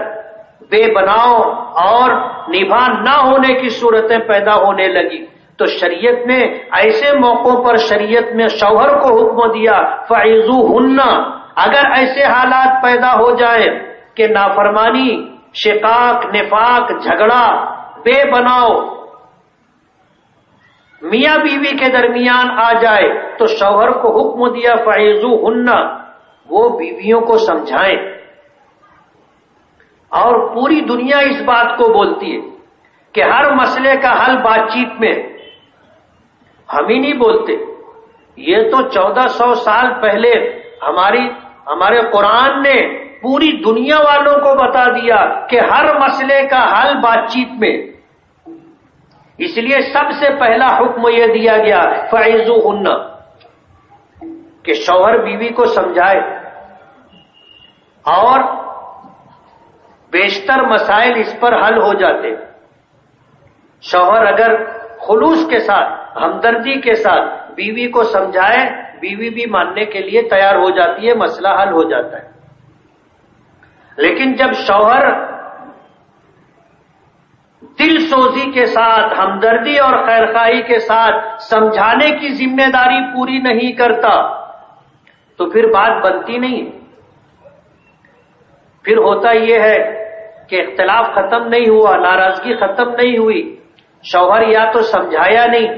بے بناؤ اور نبھا نہ ہونے کی صورتیں پیدا ہونے لگی۔ تو شریعت نے ایسے موقعوں پر شریعت میں شوہر کو حکم دیا فَعِظُوهُنَّ، اگر ایسے حالات پیدا ہو جائیں کہ نافرمانی، شقاق، نفاق، جھگڑا، بے بناؤ میاں بیوی کے درمیان آ جائے تو شوہر کو حکم دیا فَعِظُوهُنَّ، وہ بیویوں کو سمجھائیں۔ اور پوری دنیا اس بات کو بولتی ہے کہ ہر مسئلے کا حل بات چیت میں، ہم ہی نہیں بولتے، یہ تو 1400 سال پہلے ہمارے قرآن نے پوری دنیا والوں کو بتا دیا کہ ہر مسئلے کا حل بات چیت میں۔ اس لیے سب سے پہلا حکم یہ دیا گیا فَعِظُوهُنَّ، کہ شوہر بیوی کو سمجھائے، اور بیشتر مسائل اس پر حل ہو جاتے۔ شوہر اگر خلوص کے ساتھ، ہمدردی کے ساتھ بیوی کو سمجھائے، بیوی بھی ماننے کے لیے تیار ہو جاتی ہے، مسئلہ حل ہو جاتا ہے۔ لیکن جب شوہر دل سوزی کے ساتھ، ہمدردی اور خیرخواہی کے ساتھ سمجھانے کی ذمہ داری پوری نہیں کرتا تو پھر بات بنتی نہیں۔ پھر ہوتا یہ ہے کہ اختلاف ختم نہیں ہوا، ناراضگی ختم نہیں ہوئی، شوہر یا تو سمجھایا نہیں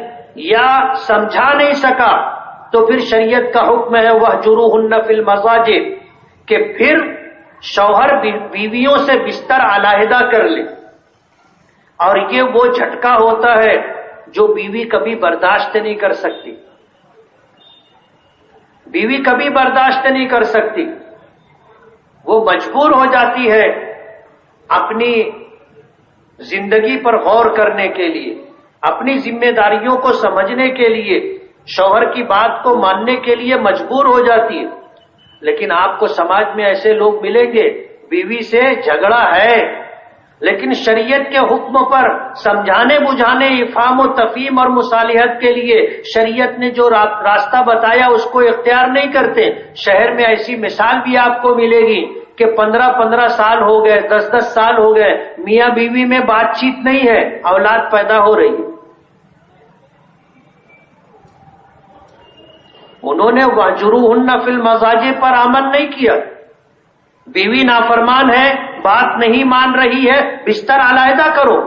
یا سمجھا نہیں سکا، تو پھر شریعت کا حکم ہے وَاهْجُرُوهُنَّ فِي الْمَضَاجِعِ، کہ پھر شوہر بیویوں سے بستر علیحدہ کر لے۔ اور یہ وہ جھٹکا ہوتا ہے جو بیوی کبھی برداشت نہیں کر سکتی، بیوی کبھی برداشت نہیں کر سکتی، وہ مجبور ہو جاتی ہے اپنی زندگی پر غور کرنے کے لیے، اپنی ذمہ داریوں کو سمجھنے کے لیے، شوہر کی بات کو ماننے کے لیے مجبور ہو جاتی ہے۔ لیکن آپ کو سماج میں ایسے لوگ ملیں گے بیوی سے جھگڑا ہے، لیکن شریعت کے حکم پر سمجھانے بجھانے، افہام و تفہیم اور مصالحت کے لیے شریعت نے جو راستہ بتایا اس کو اختیار نہیں کرتے۔ شہر میں ایسی مثال بھی آپ کو ملے گی کہ 15 سال ہو گئے، 10 سال ہو گئے، میاں بیوی میں بات چیت نہیں ہے، اولاد پیدا ہو رہی ہے. انہوں نے وَاهْجُرُوهُنَّ فِي الْمَضَاجِعِ پر عمل نہیں کیا. بیوی نافرمان ہے، بات نہیں مان رہی ہے، بستر علیحدہ کرو.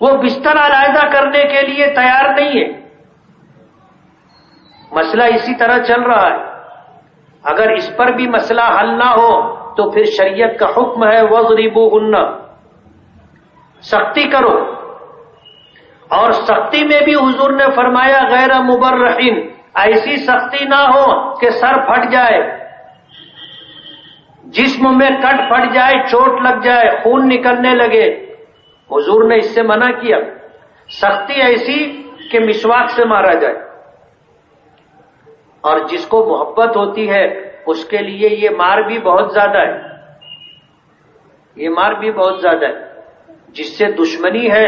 وہ بستر علیحدہ کرنے کے لیے تیار نہیں ہے. مسئلہ اسی طرح چل رہا ہے. اگر اس پر بھی مسئلہ حل نہ ہو تو پھر شریعت کا حکم ہے وَاضْرِبُوهُنَّ، سختی کرو. اور سختی میں بھی حضور نے فرمایا غیر مبرحین، ایسی سختی نہ ہو کہ سر پھٹ جائے، جسم میں کٹ پھٹ جائے، چوٹ لگ جائے، خون نکلنے لگے. حضور نے اس سے منع کیا. سختی ایسی کہ مسواک سے مارا جائے. اور جس کو محبت ہوتی ہے اس کے لیے یہ مار بھی بہت زیادہ ہے، یہ مار بھی بہت زیادہ ہے. جس سے دشمنی ہے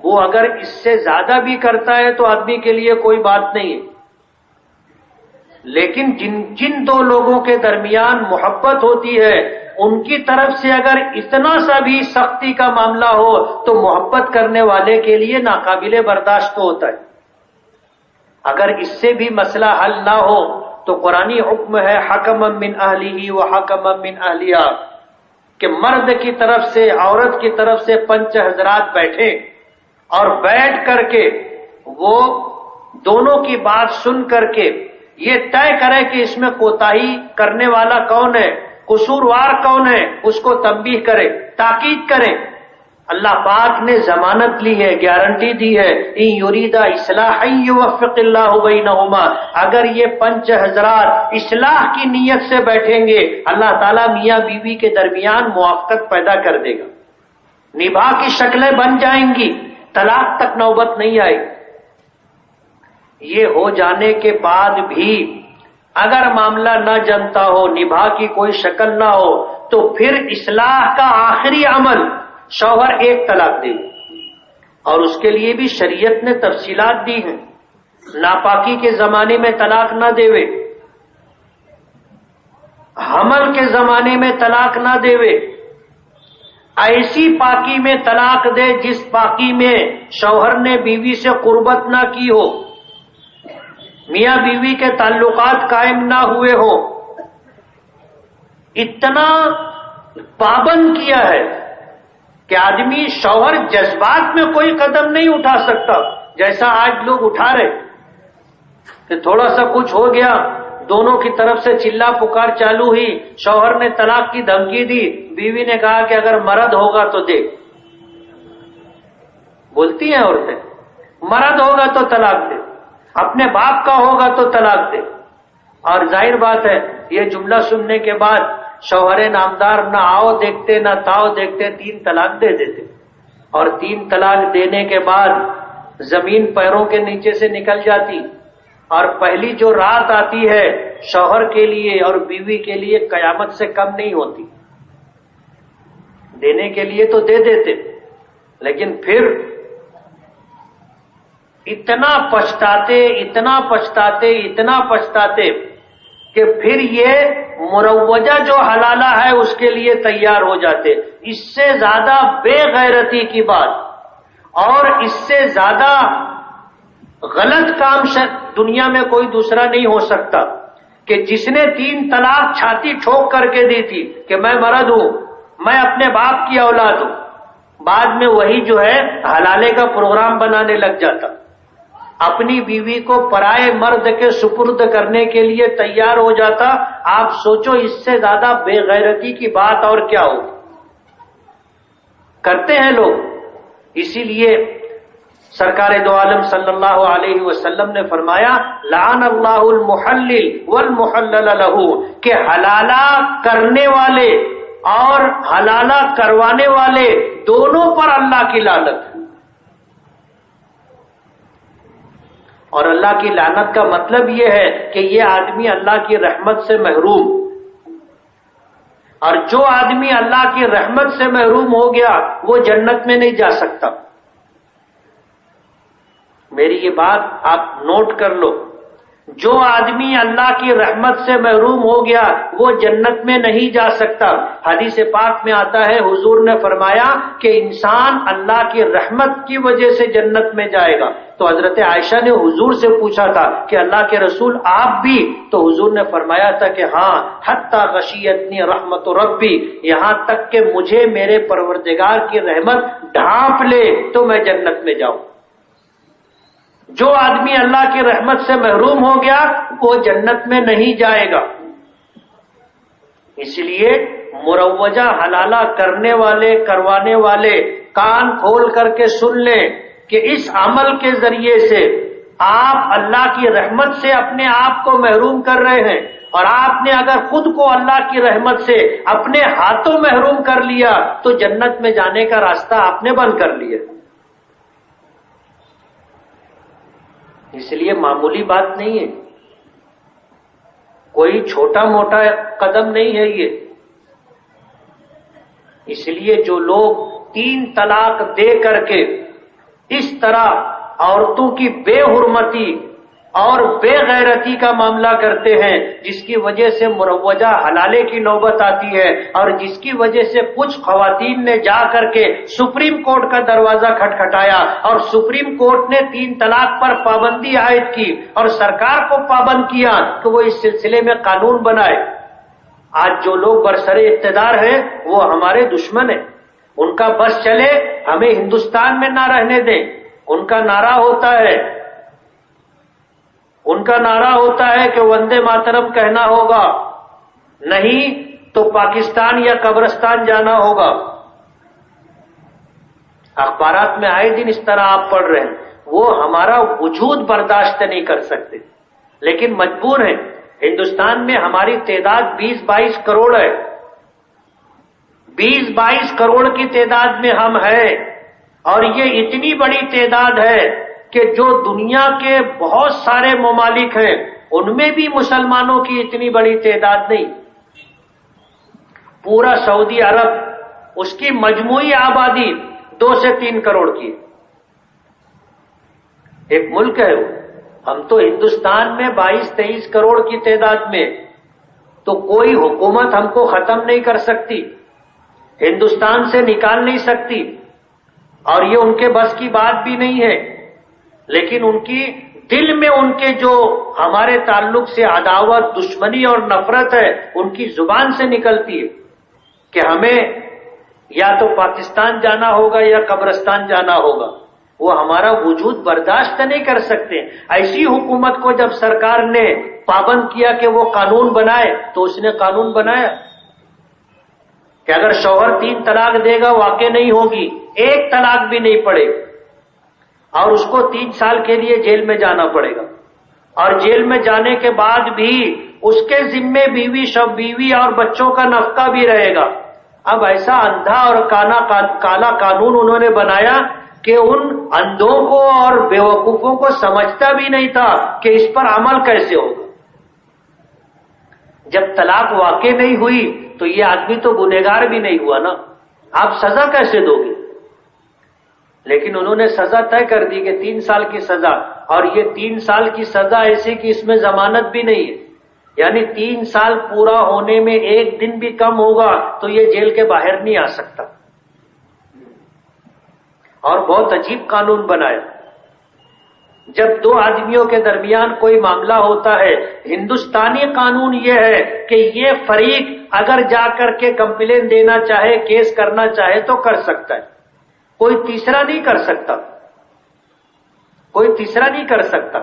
وہ اگر اس سے زیادہ بھی کرتا ہے تو آدمی کے لیے کوئی بات نہیں ہے. لیکن جن دو لوگوں کے درمیان محبت ہوتی ہے ان کی طرف سے اگر اتنا سا بھی سختی کا معاملہ ہو تو محبت کرنے والے کے لیے ناقابل برداشت ہوتا ہے. اگر اس سے بھی مسئلہ حل نہ ہو تو قرآنی حکم ہے حکما من اہلہ و حکما من اہلیہ، کہ مرد کی طرف سے عورت کی طرف سے پنچ حضرات بیٹھیں اور بیٹھ کر کے وہ دونوں کی بات سن کر کے یہ طے کرے کہ اس میں کوتاہی کرنے والا کون ہے، قصوروار کون ہے، اس کو تنبیہ کرے، تاکید کرے. اللہ پاک نے ضمانت لی ہے، گارنٹی دی ہے ان یریدا اصلاحا یوفق اللہ بینہما، اگر یہ پنچ حضرات اصلاح کی نیت سے بیٹھیں گے اللہ تعالیٰ میاں بیوی کے درمیان موافقت پیدا کر دے گا، نباہ کی شکلیں بن جائیں گی، طلاق تک نوبت نہیں آئے. یہ ہو جانے کے بعد بھی اگر معاملہ نہ جمتا ہو، نباہ کی کوئی شکل نہ ہو، تو پھر اصلاح کا آخری عمل شوہر ایک طلاق دے. اور اس کے لیے بھی شریعت نے تفصیلات دی ہیں. ناپاکی کے زمانے میں طلاق نہ دیوے، حمل کے زمانے میں طلاق نہ دیوے، ایسی پاکی میں طلاق دے جس پاکی میں شوہر نے بیوی سے قربت نہ کی ہو، میاں بیوی کے تعلقات قائم نہ ہوئے ہو. اتنا پابند کیا ہے کہ آدمی شوہر جذبات میں کوئی قدم نہیں اٹھا سکتا، جیسا آج لوگ اٹھا رہے کہ تھوڑا سا کچھ ہو گیا دونوں کی طرف سے چلا پکار چالو ہوئی، شوہر نے طلاق کی دھمکی دی، بیوی نے کہا کہ اگر مرد ہوگا تو دے. بولتی ہیں عورتیں مرد ہوگا تو طلاق دے، اپنے باپ کا ہوگا تو طلاق دے. اور ظاہر بات ہے یہ جملہ سننے کے بعد شوہر نامدار نہ آؤ دیکھتے نہ تاؤ دیکھتے 3 طلاق دے دیتے. اور 3 طلاق دینے کے بعد زمین پیروں کے نیچے سے نکل جاتی. اور پہلی جو رات آتی ہے شوہر کے لیے اور بیوی کے لیے قیامت سے کم نہیں ہوتی. دینے کے لیے تو دے دیتے لیکن پھر اتنا پچھتاتے کہ پھر یہ مروجہ جو حلالہ ہے اس کے لیے تیار ہو جاتے. اس سے زیادہ بے غیرتی کی بات اور اس سے زیادہ غلط کام دنیا میں کوئی دوسرا نہیں ہو سکتا کہ جس نے 3 طلاق چھاتی ٹھوک کر کے دی تھی کہ میں مرد ہوں، میں اپنے باپ کی اولاد ہوں، بعد میں وہی جو ہے حلالے کا پروگرام بنانے لگ جاتا، اپنی بیوی کو پرائے مرد کے سپرد کرنے کے لیے تیار ہو جاتا. آپ سوچو اس سے زیادہ بے غیرتی کی بات اور کیا ہو. کرتے ہیں لوگ. اسی لیے سرکار دو عالم صلی اللہ علیہ وسلم نے فرمایا لعن اللہ المحلل والمحلل لہ، کہ حلالہ کرنے والے اور حلالہ کروانے والے دونوں پر اللہ کی لعنت ہے. اور اللہ کی لعنت کا مطلب یہ ہے کہ یہ آدمی اللہ کی رحمت سے محروم، اور جو آدمی اللہ کی رحمت سے محروم ہو گیا وہ جنت میں نہیں جا سکتا. میری یہ بات آپ نوٹ کر لو. جو آدمی اللہ کی رحمت سے محروم ہو گیا وہ جنت میں نہیں جا سکتا۔ حدیث پاک میں آتا ہے حضور نے فرمایا کہ انسان اللہ کی رحمت کی وجہ سے جنت میں جائے گا۔ تو حضرت عائشہ نے حضور سے پوچھا تھا کہ اللہ کے رسول آپ بھی؟ تو حضور نے فرمایا تھا کہ ہاں، حتی غشیتنی رحمت ربی، یہاں تک کہ مجھے میرے پروردگار کی رحمت ڈھانپ لے تو میں جنت میں جاؤں۔ جو آدمی اللہ کی رحمت سے محروم ہو گیا وہ جنت میں نہیں جائے گا۔ اس لیے مروجہ حلالہ کرنے والے، کروانے والے کان کھول کر کے سن لیں کہ اس عمل کے ذریعے سے آپ اللہ کی رحمت سے اپنے آپ کو محروم کر رہے ہیں، اور آپ نے اگر خود کو اللہ کی رحمت سے اپنے ہاتھوں محروم کر لیا تو جنت میں جانے کا راستہ آپ نے بند کر لیا۔ اس لیے معمولی بات نہیں ہے، کوئی چھوٹا موٹا قدم نہیں ہے یہ۔ اس لیے جو لوگ 3 طلاق دے کر کے اس طرح عورتوں کی بے حرمتی اور بے غیرتی کا معاملہ کرتے ہیں، جس کی وجہ سے مروجہ حلالے کی نوبت آتی ہے، اور جس کی وجہ سے کچھ خواتین نے جا کر کے سپریم کورٹ کا دروازہ کھٹکھٹایا، اور سپریم کورٹ نے 3 طلاق پر پابندی عائد کی اور سرکار کو پابند کیا کہ وہ اس سلسلے میں قانون بنائے۔ آج جو لوگ برسر اقتدار ہیں وہ ہمارے دشمن ہیں، ان کا بس چلے ہمیں ہندوستان میں نہ رہنے دیں۔ ان کا نعرہ ہوتا ہے کہ وندے ماترم کہنا ہوگا، نہیں تو پاکستان یا قبرستان جانا ہوگا۔ اخبارات میں آئے دن اس طرح آپ پڑھ رہے ہیں۔ وہ ہمارا وجود برداشت نہیں کر سکتے، لیکن مجبور ہیں۔ ہندوستان میں ہماری تعداد 20-22 کروڑ ہے، 20-22 کروڑ کی تعداد میں ہم ہیں، اور یہ اتنی بڑی تعداد ہے کہ جو دنیا کے بہت سارے ممالک ہیں ان میں بھی مسلمانوں کی اتنی بڑی تعداد نہیں۔ پورا سعودی عرب، اس کی مجموعی آبادی 2 سے 3 کروڑ کی ایک ملک ہے وہ۔ ہم تو ہندوستان میں 22-23 کروڑ کی تعداد میں، تو کوئی حکومت ہم کو ختم نہیں کر سکتی، ہندوستان سے نکال نہیں سکتی، اور یہ ان کے بس کی بات بھی نہیں ہے۔ لیکن ان کی دل میں ان کے جو ہمارے تعلق سے عداوت، دشمنی اور نفرت ہے، ان کی زبان سے نکلتی ہے کہ ہمیں یا تو پاکستان جانا ہوگا یا قبرستان جانا ہوگا۔ وہ ہمارا وجود برداشت نہیں کر سکتے۔ ایسی حکومت کو جب سرکار نے پابند کیا کہ وہ قانون بنائے، تو اس نے قانون بنایا کہ اگر شوہر 3 طلاق دے گا واقع نہیں ہوگی، 1 طلاق بھی نہیں پڑے، اور اس کو 3 سال کے لیے جیل میں جانا پڑے گا، اور جیل میں جانے کے بعد بھی اس کے ذمے بیوی اور بچوں کا نفقہ بھی رہے گا۔ اب ایسا اندھا اور کالا قانون انہوں نے بنایا کہ ان اندھوں کو اور بیوقوفوں کو سمجھتا بھی نہیں تھا کہ اس پر عمل کیسے ہوگا۔ جب طلاق واقع نہیں ہوئی تو یہ آدمی تو گنہگار بھی نہیں ہوا نا، آپ سزا کیسے دو گے؟ لیکن انہوں نے سزا طے کر دی کہ 3 سال کی سزا، اور یہ 3 سال کی سزا ایسی کہ اس میں ضمانت بھی نہیں ہے، یعنی 3 سال پورا ہونے میں 1 دن بھی کم ہوگا تو یہ جیل کے باہر نہیں آ سکتا۔ اور بہت عجیب قانون بنایا۔ جب 2 آدمیوں کے درمیان کوئی معاملہ ہوتا ہے، ہندوستانی قانون یہ ہے کہ یہ فریق اگر جا کر کے کمپلین دینا چاہے، کیس کرنا چاہے تو کر سکتا ہے، کوئی تیسرا نہیں کر سکتا، کوئی تیسرا نہیں کر سکتا۔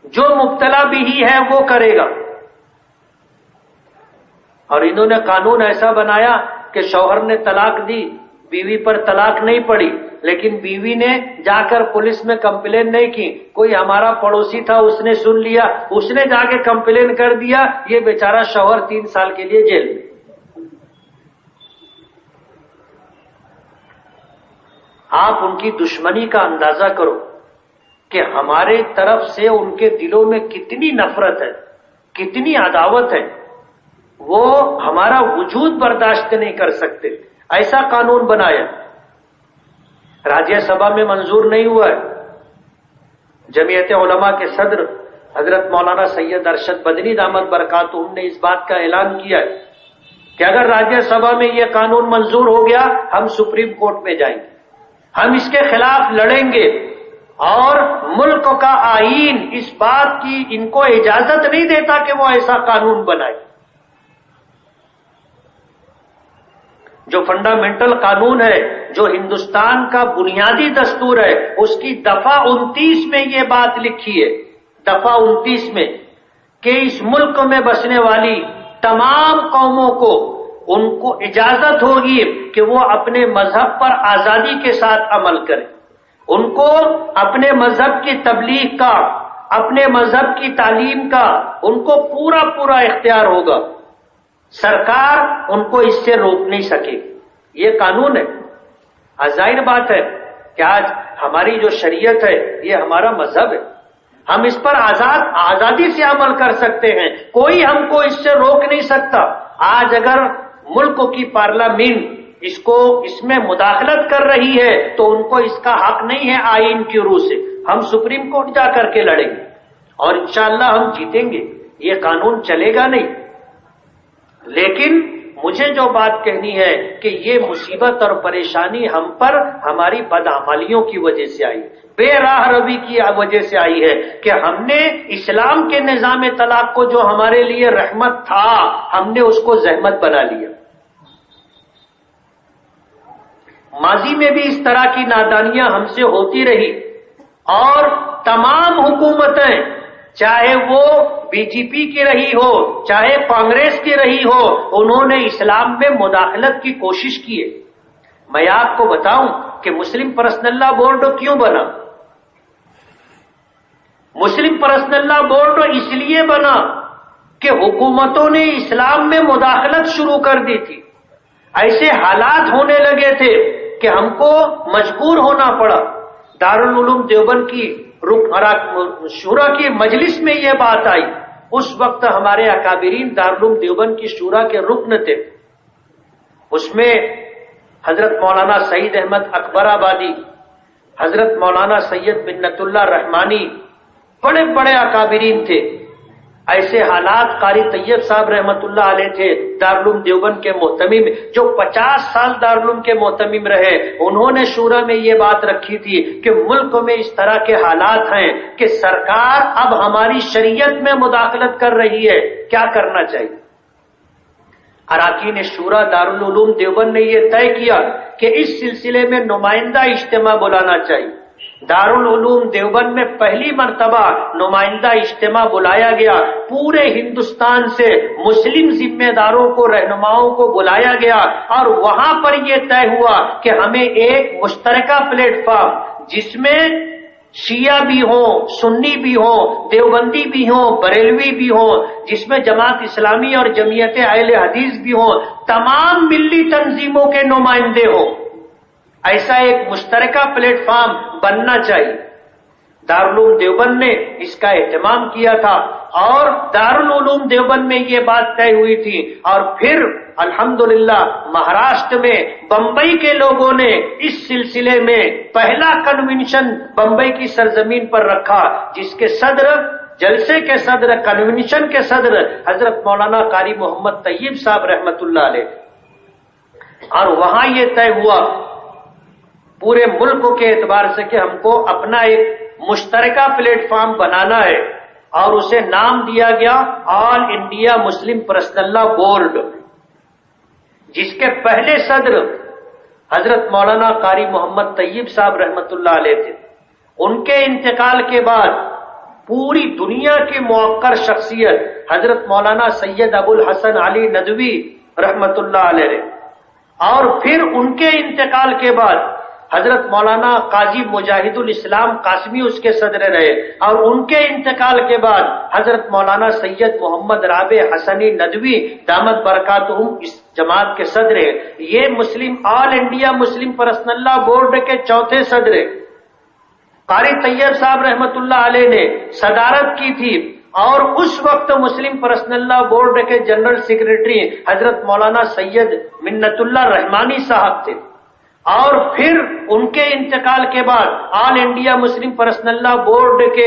جو مبتلا بھی ہی ہے وہ کرے گا۔ اور انہوں نے قانون ایسا بنایا کہ شوہر نے طلاق دی، بیوی پر طلاق نہیں پڑی، لیکن بیوی نے جا کر پولیس میں کمپلین نہیں کی۔ کوئی ہمارا پڑوسی تھا، اس نے سن لیا، اس نے جا کے کمپلین کر دیا، یہ بیچارہ شوہر 3 سال کے لیے جیل میں۔ آپ ان کی دشمنی کا اندازہ کرو کہ ہمارے طرف سے ان کے دلوں میں کتنی نفرت ہے، کتنی عداوت ہے، وہ ہمارا وجود برداشت نہیں کر سکتے۔ ایسا قانون بنایا، راجیہ سبھا میں منظور نہیں ہوا ہے۔ جمعیت علماء کے صدر حضرت مولانا سید ارشد بدنی دامت برکاتہم نے اس بات کا اعلان کیا ہے کہ اگر راجیہ سبھا میں یہ قانون منظور ہو گیا ہم سپریم کورٹ میں جائیں گے، ہم اس کے خلاف لڑیں گے، اور ملک کا آئین اس بات کی ان کو اجازت نہیں دیتا کہ وہ ایسا قانون بنائے۔ جو فنڈامنٹل قانون ہے، جو ہندوستان کا بنیادی دستور ہے، اس کی دفعہ 29 میں یہ بات لکھی ہے، دفعہ 29 میں، کہ اس ملک میں بسنے والی تمام قوموں کو ان کو اجازت ہوگی کہ وہ اپنے مذہب پر آزادی کے ساتھ عمل کریں، ان کو اپنے مذہب کی تبلیغ کا، اپنے مذہب کی تعلیم کا ان کو پورا اختیار ہوگا، سرکار ان کو اس سے روک نہیں سکے۔ یہ قانون ہے۔ ظاہر بات ہے کہ آج ہماری جو شریعت ہے یہ ہمارا مذہب ہے، ہم اس پر آزادی سے عمل کر سکتے ہیں، کوئی ہم کو اس سے روک نہیں سکتا۔ آج اگر ملک کی پارلیمنٹ اس میں مداخلت کر رہی ہے تو ان کو اس کا حق نہیں ہے آئین کی روح سے، ہم سپریم کورٹ جا کر کے لڑیں گے اور انشاءاللہ ہم جیتیں گے، یہ قانون چلے گا نہیں۔ لیکن مجھے جو بات کہنی ہے کہ یہ مصیبت اور پریشانی ہم پر ہماری بدعملیوں کی وجہ سے آئی، بے راہ روی کی وجہ سے آئی ہے کہ ہم نے اسلام کے نظام طلاق کو جو ہمارے لیے رحمت تھا ہم نے اس کو زحمت بنا لیا۔ ماضی میں بھی اس طرح کی نادانیاں ہم سے ہوتی رہی، اور تمام حکومتیں چاہے وہ بی جے پی کی رہی ہو چاہے کانگریس کی رہی ہو، انہوں نے اسلام میں مداخلت کی کوشش کی ہے۔ میں آپ کو بتاؤں کہ مسلم پرسنل لا بورڈ کیوں بنا؟ مسلم پرسنل لا بورڈ اس لیے بنا کہ حکومتوں نے اسلام میں مداخلت شروع کر دی تھی، ایسے حالات ہونے لگے تھے کہ ہم کو مجبور ہونا پڑا۔ دارالعلوم دیوبند کی شورا کی مجلس میں یہ بات آئی، اس وقت ہمارے اکابرین دارالعلوم دیوبند کی شورا کے رکن تھے، اس میں حضرت مولانا سعید احمد اکبر آبادی، حضرت مولانا سید منت اللہ رحمانی، بڑے بڑے اکابرین تھے۔ ایسے حالات قاری طیب صاحب رحمت اللہ علیہ تھے دارالعلوم دیوبند کے محتمم، جو 50 سال دارالعلوم کے محتمم رہے، انہوں نے شورا میں یہ بات رکھی تھی کہ ملک میں اس طرح کے حالات ہیں کہ سرکار اب ہماری شریعت میں مداخلت کر رہی ہے، کیا کرنا چاہیے؟ اراکین شورا دارالعلوم دیوبند نے یہ طے کیا کہ اس سلسلے میں نمائندہ اجتماع بلانا چاہیے۔ دارالعلوم دیوبند میں پہلی مرتبہ نمائندہ اجتماع بلایا گیا، پورے ہندوستان سے مسلم ذمہ داروں کو، رہنماؤں کو بلایا گیا، اور وہاں پر یہ طے ہوا کہ ہمیں ایک مشترکہ پلیٹ فارم جس میں شیعہ بھی ہوں، سنی بھی ہوں، دیوبندی بھی ہوں، بریلوی بھی ہوں، جس میں جماعت اسلامی اور جمعیت اہل حدیث بھی ہوں، تمام ملی تنظیموں کے نمائندے ہوں، ایسا ایک مشترکہ پلیٹ فارم بننا چاہیے۔ دارالعلوم دیوبند نے اس کا اہتمام کیا تھا، اور دارالعلوم دیوبند میں یہ بات طے ہوئی تھی، اور پھر الحمدللہ مہاراشٹر میں بمبئی کے لوگوں نے اس سلسلے میں پہلا کنونشن بمبئی کی سرزمین پر رکھا، جس کے صدر، جلسے کے صدر، کنونشن کے صدر حضرت مولانا قاری محمد طیب صاحب رحمت اللہ علیہ، اور وہاں یہ طے ہوا پورے ملک کے اعتبار سے کہ ہم کو اپنا ایک مشترکہ پلیٹ فارم بنانا ہے، اور اسے نام دیا گیا آل انڈیا مسلم پرسنل لا بورڈ، جس کے پہلے صدر حضرت مولانا قاری محمد طیب صاحب رحمت اللہ علیہ تھے۔ ان کے انتقال کے بعد پوری دنیا کی موقر شخصیت حضرت مولانا سید ابو الحسن علی ندوی رحمت اللہ علیہ، اور پھر ان کے انتقال کے بعد حضرت مولانا قاضی مجاہد الاسلام قاسمی اس کے صدر رہے، اور ان کے انتقال کے بعد حضرت مولانا سید محمد رابع حسنی ندوی دامت برکاتہم اس جماعت کے صدر ہیں۔ یہ آل انڈیا مسلم پرسنل لا بورڈ کے چوتھے صدر ہیں۔ قاری طیب صاحب رحمت اللہ علیہ نے صدارت کی تھی، اور اس وقت مسلم پرسنل لا بورڈ کے جنرل سیکریٹری حضرت مولانا سید منت اللہ رحمانی صاحب تھے، اور پھر ان کے انتقال کے بعد آل انڈیا مسلم پرسنل لا بورڈ کے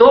2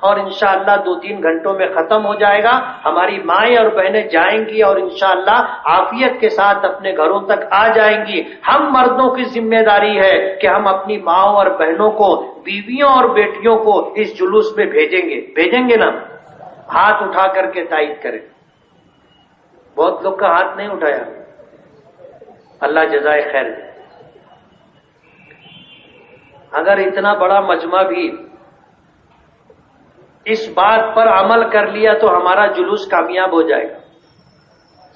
اور انشاءاللہ 2-3 گھنٹوں میں ختم ہو جائے گا. ہماری مائیں اور بہنیں جائیں گی اور انشاءاللہ عافیت کے ساتھ اپنے گھروں تک آ جائیں گی. ہم مردوں کی ذمہ داری ہے کہ ہم اپنی ماؤں اور بہنوں کو، بیویوں اور بیٹیوں کو اس جلوس میں بھیجیں گے نا. ہاتھ اٹھا کر کے تائید کریں. بہت لوگ کا ہاتھ نہیں اٹھایا. اللہ جزائے خیر دے. اگر اتنا بڑا مجمع بھی اس بات پر عمل کر لیا تو ہمارا جلوس کامیاب ہو جائے گا.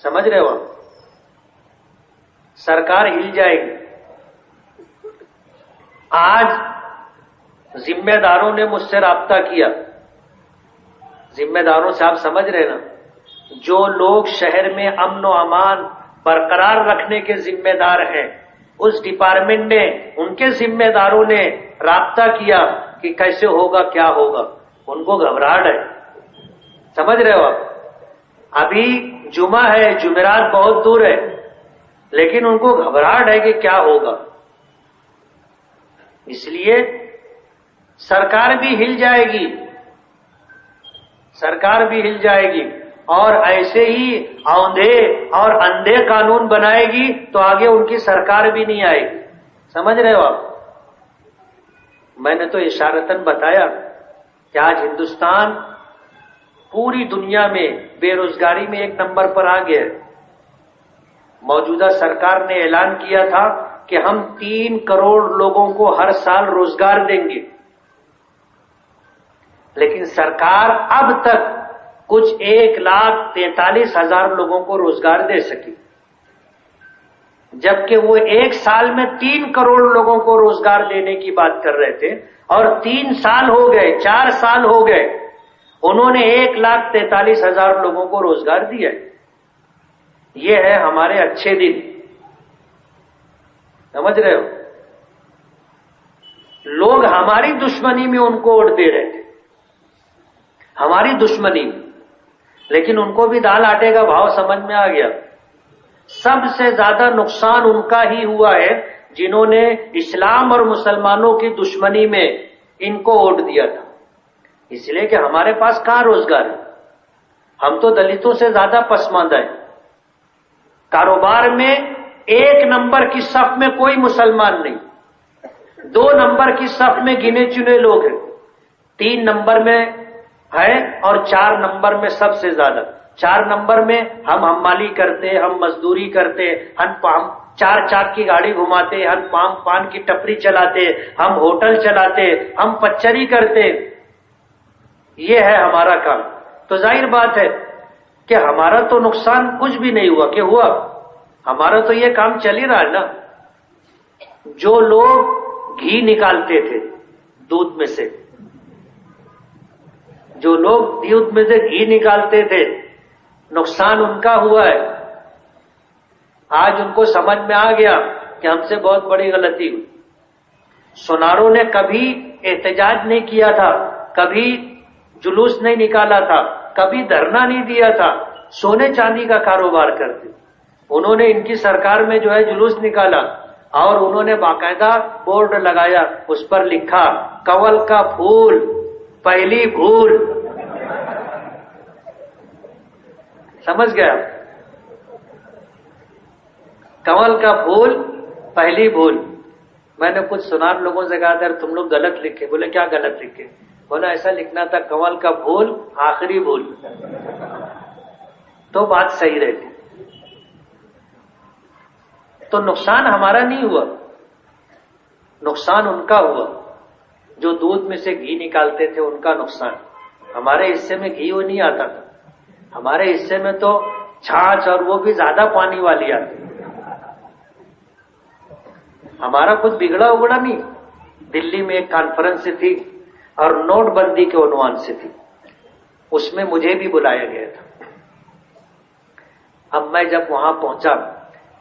سمجھ رہے ہو؟ سرکار ہل جائے گی. آج ذمہ داروں نے مجھ سے رابطہ کیا. ذمہ داروں سے آپ سمجھ رہے نا، جو لوگ شہر میں امن و امان برقرار رکھنے کے ذمہ دار ہیں، اس ڈپارٹمنٹ نے، ان کے ذمہ داروں نے رابطہ کیا کہ کیسے ہوگا، کیا ہوگا. ان کو گھبراہٹ ہے. سمجھ رہے ہو آپ؟ ابھی جمعہ ہے، جمعرات بہت دور ہے، لیکن ان کو گھبراہٹ ہے کہ کیا ہوگا. اس لیے سرکار بھی ہل جائے گی، سرکار بھی ہل جائے گی، اور ایسے ہی اوندھے اور اندھے قانون بنائے گی تو آگے ان کی سرکار بھی نہیں آئے گی. سمجھ رہے ہو آپ؟ میں نے تو اشارتاً بتایا کہ آج ہندوستان پوری دنیا میں بے روزگاری میں 1 نمبر پر آ گیا ہے. موجودہ سرکار نے اعلان کیا تھا کہ ہم 3 کروڑ لوگوں کو ہر سال روزگار دیں گے، لیکن سرکار اب تک کچھ 1,43,000 لوگوں کو روزگار دے سکی، جبکہ وہ 1 سال میں 3 کروڑ لوگوں کو روزگار دینے کی بات کر رہے تھے، اور 3 سال ہو گئے، 4 سال ہو گئے، انہوں نے 1,43,000 لوگوں کو روزگار دیا. یہ ہے ہمارے اچھے دن. سمجھ رہے ہو؟ لوگ ہماری دشمنی میں ان کو ووٹ دے رہے تھے، ہماری دشمنی میں، لیکن ان کو بھی دال آٹے کا بھاؤ سمجھ میں آ گیا. سب سے زیادہ نقصان ان کا ہی ہوا ہے جنہوں نے اسلام اور مسلمانوں کی دشمنی میں ان کو ووٹ دیا تھا. اس لیے کہ ہمارے پاس کہاں روزگار ہے، ہم تو دلتوں سے زیادہ پسماندہ ہیں. کاروبار میں 1 نمبر کی صف میں کوئی مسلمان نہیں، 2 نمبر کی صف میں گنے چنے لوگ ہیں، 3 نمبر میں ہے، اور 4 نمبر میں سب سے زیادہ. 4 نمبر میں ہم حمالی کرتے، ہم مزدوری کرتے، ہم 4 چاک کی گاڑی گھماتے، ہم پان کی ٹپری چلاتے، ہم ہوٹل چلاتے، ہم پچری کرتے. یہ ہے ہمارا کام. تو ظاہر بات ہے کہ ہمارا تو نقصان کچھ بھی نہیں ہوا. کہ ہوا؟ ہمارا تو یہ کام چل ہی رہا ہے نا. جو لوگ گھی نکالتے تھے دودھ میں سے، جو لوگ دودھ میں سے گھی نکالتے تھے، نقصان ان کا ہوا ہے. آج ان کو سمجھ میں آ گیا کہ ہم سے بہت بڑی غلطی ہوئی. سوناروں نے کبھی احتجاج نہیں کیا تھا، کبھی جلوس نہیں نکالا تھا، کبھی دھرنا نہیں دیا تھا، سونے چاندی کا کاروبار کرتے. انہوں نے ان کی سرکار میں جو ہے جلوس نکالا، اور انہوں نے باقاعدہ بورڈ لگایا، اس پر لکھا کنول کا پھول پہلی بھول. سمجھ گیا؟ کنول کا پھول پہلی بھول. میں نے کچھ سنار لوگوں سے کہا تھا تم لوگ غلط لکھے. بولے کیا غلط لکھے؟ بولا ایسا لکھنا تھا کنول کا پھول آخری بھول، تو بات صحیح رہتی. تو نقصان ہمارا نہیں ہوا، نقصان ان کا ہوا. جو دودھ میں سے گھی نکالتے تھے ان کا نقصان. ہمارے حصے میں گھی وہ نہیں آتا تھا، ہمارے حصے میں تو چھاچھ، اور وہ بھی زیادہ پانی والی آتی. ہمارا کچھ بگڑا اگڑا نہیں. دلی میں ایک کانفرنس تھی اور نوٹ بندی کے عنوان سے تھی، اس میں مجھے بھی بلایا گیا تھا. اب میں جب وہاں پہنچا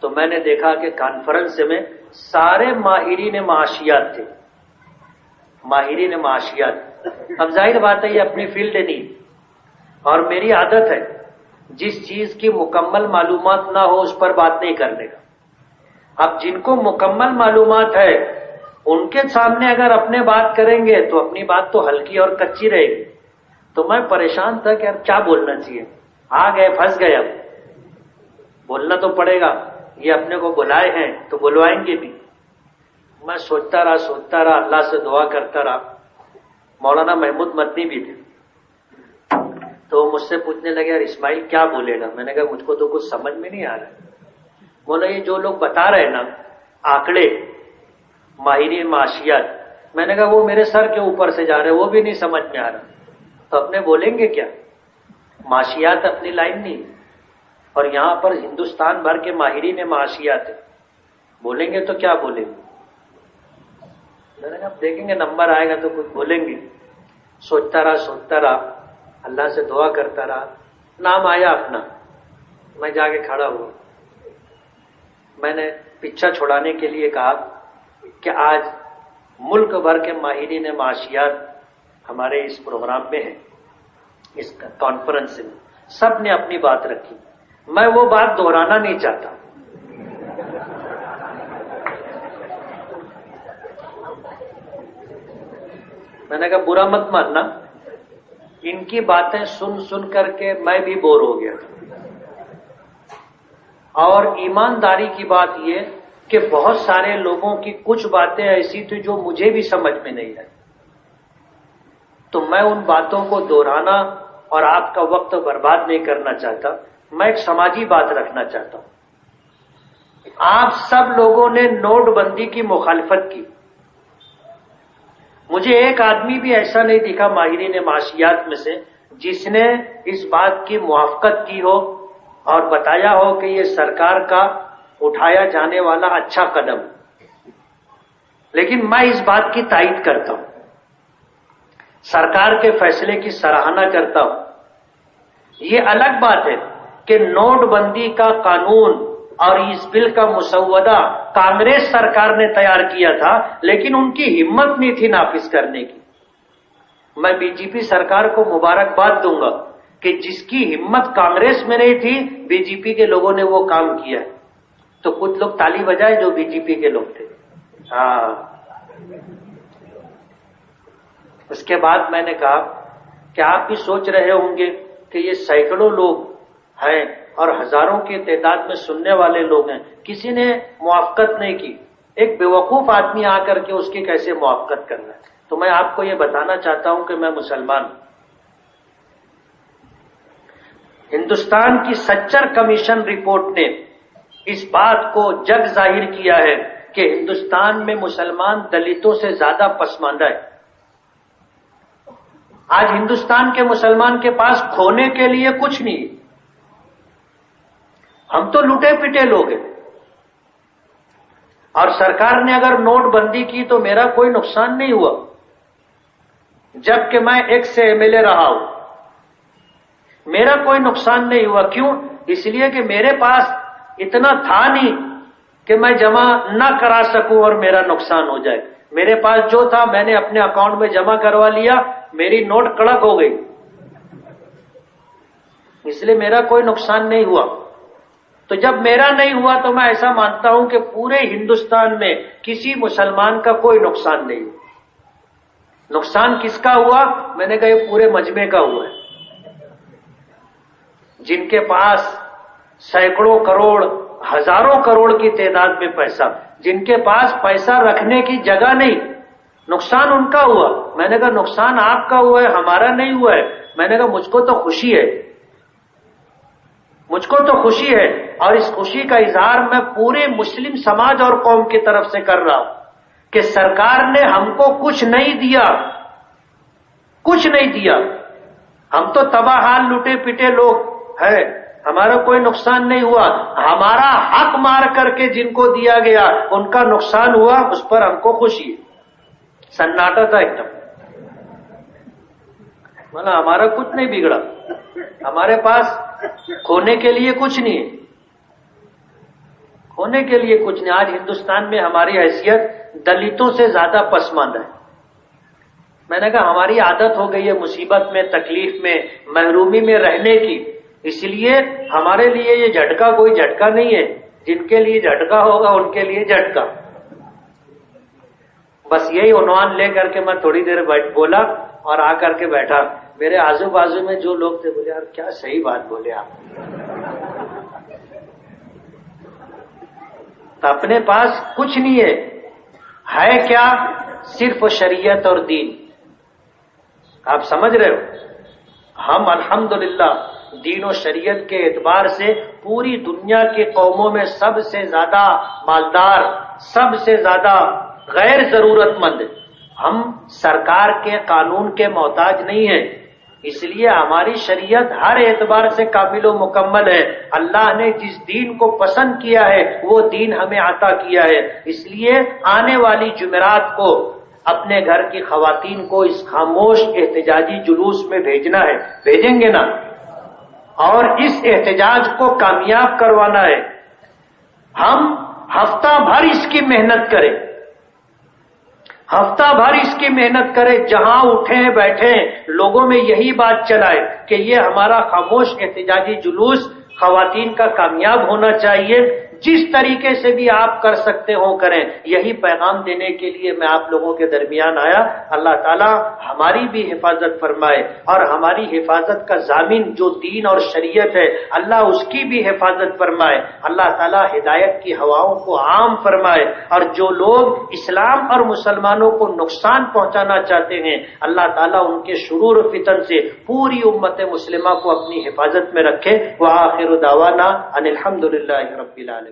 تو میں نے دیکھا کہ کانفرنس میں سارے ماہرین معاشیات تھے، ماہرین معاشیات. اب ظاہر بات ہے یہ اپنی فیلڈ نہیں، اور میری عادت ہے جس چیز کی مکمل معلومات نہ ہو اس پر بات نہیں کرنے کا. اب جن کو مکمل معلومات ہے ان کے سامنے اگر اپنے بات کریں گے تو اپنی بات تو ہلکی اور کچی رہے گی. تو میں پریشان تھا کہ یار کیا بولنا چاہیے. آ گئے, پھنس گئے. اب بولنا تو پڑے گا, یہ اپنے کو بلائے ہیں تو بلوائیں گے بھی. میں سوچتا رہا, اللہ سے دعا کرتا رہا. مولانا محمود مدنی بھی تھے, تو مجھ سے پوچھنے لگے یار اسماعیل کیا بولے گا. میں نے کہا مجھ کو تو کچھ سمجھ میں نہیں آ رہا. بولا یہ جو لوگ بتا رہے ہیں نا آنکڑے ماہرین معاشیات, میں نے کہا وہ میرے سر کے اوپر سے جا رہے ہیں, وہ بھی نہیں سمجھ میں آ رہا. تو اپنے بولیں گے کیا؟ معاشیات اپنی لائن نہیں, اور یہاں پر ہندوستان بھر کے ماہرین معاشیات ہیں, بولیں گے تو کیا بولیں گے؟ میں نے کہا دیکھیں گے نمبر آئے گا تو کچھ بولیں گے. سوچتا رہا, اللہ سے دعا کرتا رہا. نام آیا اپنا, میں جا کے کھڑا ہوا. میں نے پیچھا چھڑانے کے لیے کہا کہ آج ملک بھر کے ماہرین معاشیات ہمارے اس پروگرام میں ہیں, اس کانفرنس میں سب نے اپنی بات رکھی. میں وہ بات دہرانا نہیں چاہتا. میں نے کہا برا مت ماننا, ان کی باتیں سن کر کے میں بھی بور ہو گیا تھا. اور ایمانداری کی بات یہ کہ بہت سارے لوگوں کی کچھ باتیں ایسی تھی جو مجھے بھی سمجھ میں نہیں آئی. تو میں ان باتوں کو دہرانا اور آپ کا وقت برباد نہیں کرنا چاہتا. میں ایک سماجی بات رکھنا چاہتا ہوں. آپ سب لوگوں نے نوٹ بندی کی مخالفت کی. مجھے ایک آدمی بھی ایسا نہیں دکھا ماہرین معاشیات میں سے جس نے اس بات کی موافقت کی ہو اور بتایا ہو کہ یہ سرکار کا اٹھایا جانے والا اچھا قدم. لیکن میں اس بات کی تائید کرتا ہوں, سرکار کے فیصلے کی سراہنا کرتا ہوں. یہ الگ بات ہے کہ نوٹ بندی کا قانون اور اس بل کا مسودہ کانگریس سرکار نے تیار کیا تھا, لیکن ان کی ہمت نہیں تھی نافذ کرنے کی. میں بی جے پی سرکار کو مبارکباد دوں گا کہ جس کی ہمت کانگریس میں نہیں تھی بی جے پی کے لوگوں نے وہ کام کیا ہے. تو کچھ لوگ تالی بجائے جو بی جے پی کے لوگ تھے. ہاں. اس کے بعد میں نے کہا کہ آپ بھی سوچ رہے ہوں گے کہ یہ سینکڑوں لوگ ہیں اور ہزاروں کی تعداد میں سننے والے لوگ ہیں, کسی نے موافقت نہیں کی. ایک بیوقوف آدمی آ کر کے اس کی کیسے موافقت کرنا ہے. تو میں آپ کو یہ بتانا چاہتا ہوں کہ میں مسلمان ہوں. ہندوستان کی سچر کمیشن رپورٹ نے اس بات کو جگ ظاہر کیا ہے کہ ہندوستان میں مسلمان دلتوں سے زیادہ پسماندہ ہے. آج ہندوستان کے مسلمان کے پاس کھونے کے لیے کچھ نہیں. ہم تو لوٹے پٹے لوگ ہیں, اور سرکار نے اگر نوٹ بندی کی تو میرا کوئی نقصان نہیں ہوا, جبکہ میں ایک سے ایم ایل اے رہا ہوں. میرا کوئی نقصان نہیں ہوا. کیوں؟ اس لیے کہ میرے پاس اتنا تھا نہیں کہ میں جمع نہ کرا سکوں اور میرا نقصان ہو جائے. میرے پاس جو تھا میں نے اپنے اکاؤنٹ میں جمع کروا لیا, میری نوٹ کڑک ہو گئی, اس لیے میرا کوئی نقصان نہیں ہوا. تو جب میرا نہیں ہوا تو میں ایسا مانتا ہوں کہ پورے ہندوستان میں کسی مسلمان کا کوئی نقصان نہیں ہوا. نقصان کس کا ہوا؟ میں نے کہا یہ پورے مجمع کا ہوا ہے. جن کے پاس سینکڑوں کروڑ ہزاروں کروڑ کی تعداد میں پیسہ, جن کے پاس پیسہ رکھنے کی جگہ نہیں, نقصان ان کا ہوا. میں نے کہا نقصان آپ کا ہوا ہے, ہمارا نہیں ہوا ہے. میں نے کہا مجھ کو تو خوشی ہے, مجھ کو تو خوشی ہے, اور اس خوشی کا اظہار میں پورے مسلم سماج اور قوم کی طرف سے کر رہا ہوں کہ سرکار نے ہم کو کچھ نہیں دیا, کچھ نہیں دیا. ہم تو تباہ حال لوٹے پٹے لوگ ہیں, ہمارا کوئی نقصان نہیں ہوا. ہمارا حق مار کر کے جن کو دیا گیا ان کا نقصان ہوا, اس پر ہم کو خوشی ہے. سناٹا تھا ایک دم. مطلب ہمارا کچھ نہیں بگڑا, ہمارے پاس کھونے کے لیے کچھ نہیں ہے, کھونے کے لیے کچھ نہیں. آج ہندوستان میں ہماری حیثیت دلتوں سے زیادہ پسماندہ ہے. میں نے کہا ہماری عادت ہو گئی ہے مصیبت میں, تکلیف میں, محرومی میں رہنے کی, اس لیے ہمارے لیے یہ جھٹکا کوئی جھٹکا نہیں ہے. جن کے لیے جھٹکا ہوگا ان کے لیے جھٹکا. بس یہی عنوان لے کر کے میں تھوڑی دیر بولا اور آ کر کے بیٹھا میرے آزو بازو میں جو لوگ تھے بولے یار کیا صحیح بات بولے آپ. تو اپنے پاس کچھ نہیں ہے کیا؟ صرف شریعت اور دین. آپ سمجھ رہے ہو؟ ہم الحمدللہ دین و شریعت کے اعتبار سے پوری دنیا کی قوموں میں سب سے زیادہ مالدار، سب سے زیادہ غیر ضرورت مند. ہم سرکار کے قانون کے محتاج نہیں ہیں، اس لیے ہماری شریعت ہر اعتبار سے کامل و مکمل ہے. اللہ نے جس دین کو پسند کیا ہے وہ دین ہمیں عطا کیا ہے. اس لیے آنے والی جمعرات کو اپنے گھر کی خواتین کو اس خاموش احتجاجی جلوس میں بھیجنا ہے. بھیجیں گے نا؟ اور اس احتجاج کو کامیاب کروانا ہے. ہم ہفتہ بھر اس کی محنت کریں، ہفتہ بھر اس کی محنت کرے، جہاں اٹھیں بیٹھیں لوگوں میں یہی بات چلائے کہ یہ ہمارا خاموش احتجاجی جلوس خواتین کا کامیاب ہونا چاہیے. جس طریقے سے بھی آپ کر سکتے ہو کریں. یہی پیغام دینے کے لیے میں آپ لوگوں کے درمیان آیا. اللہ تعالی ہماری بھی حفاظت فرمائے اور ہماری حفاظت کا ضامن جو دین اور شریعت ہے اللہ اس کی بھی حفاظت فرمائے. اللہ تعالی ہدایت کی ہواؤں کو عام فرمائے اور جو لوگ اسلام اور مسلمانوں کو نقصان پہنچانا چاہتے ہیں اللہ تعالیٰ ان کے شرور و فتن سے پوری امت مسلمہ کو اپنی حفاظت میں رکھے. وآخر دعوانا ان الحمدللہ رب العالمین.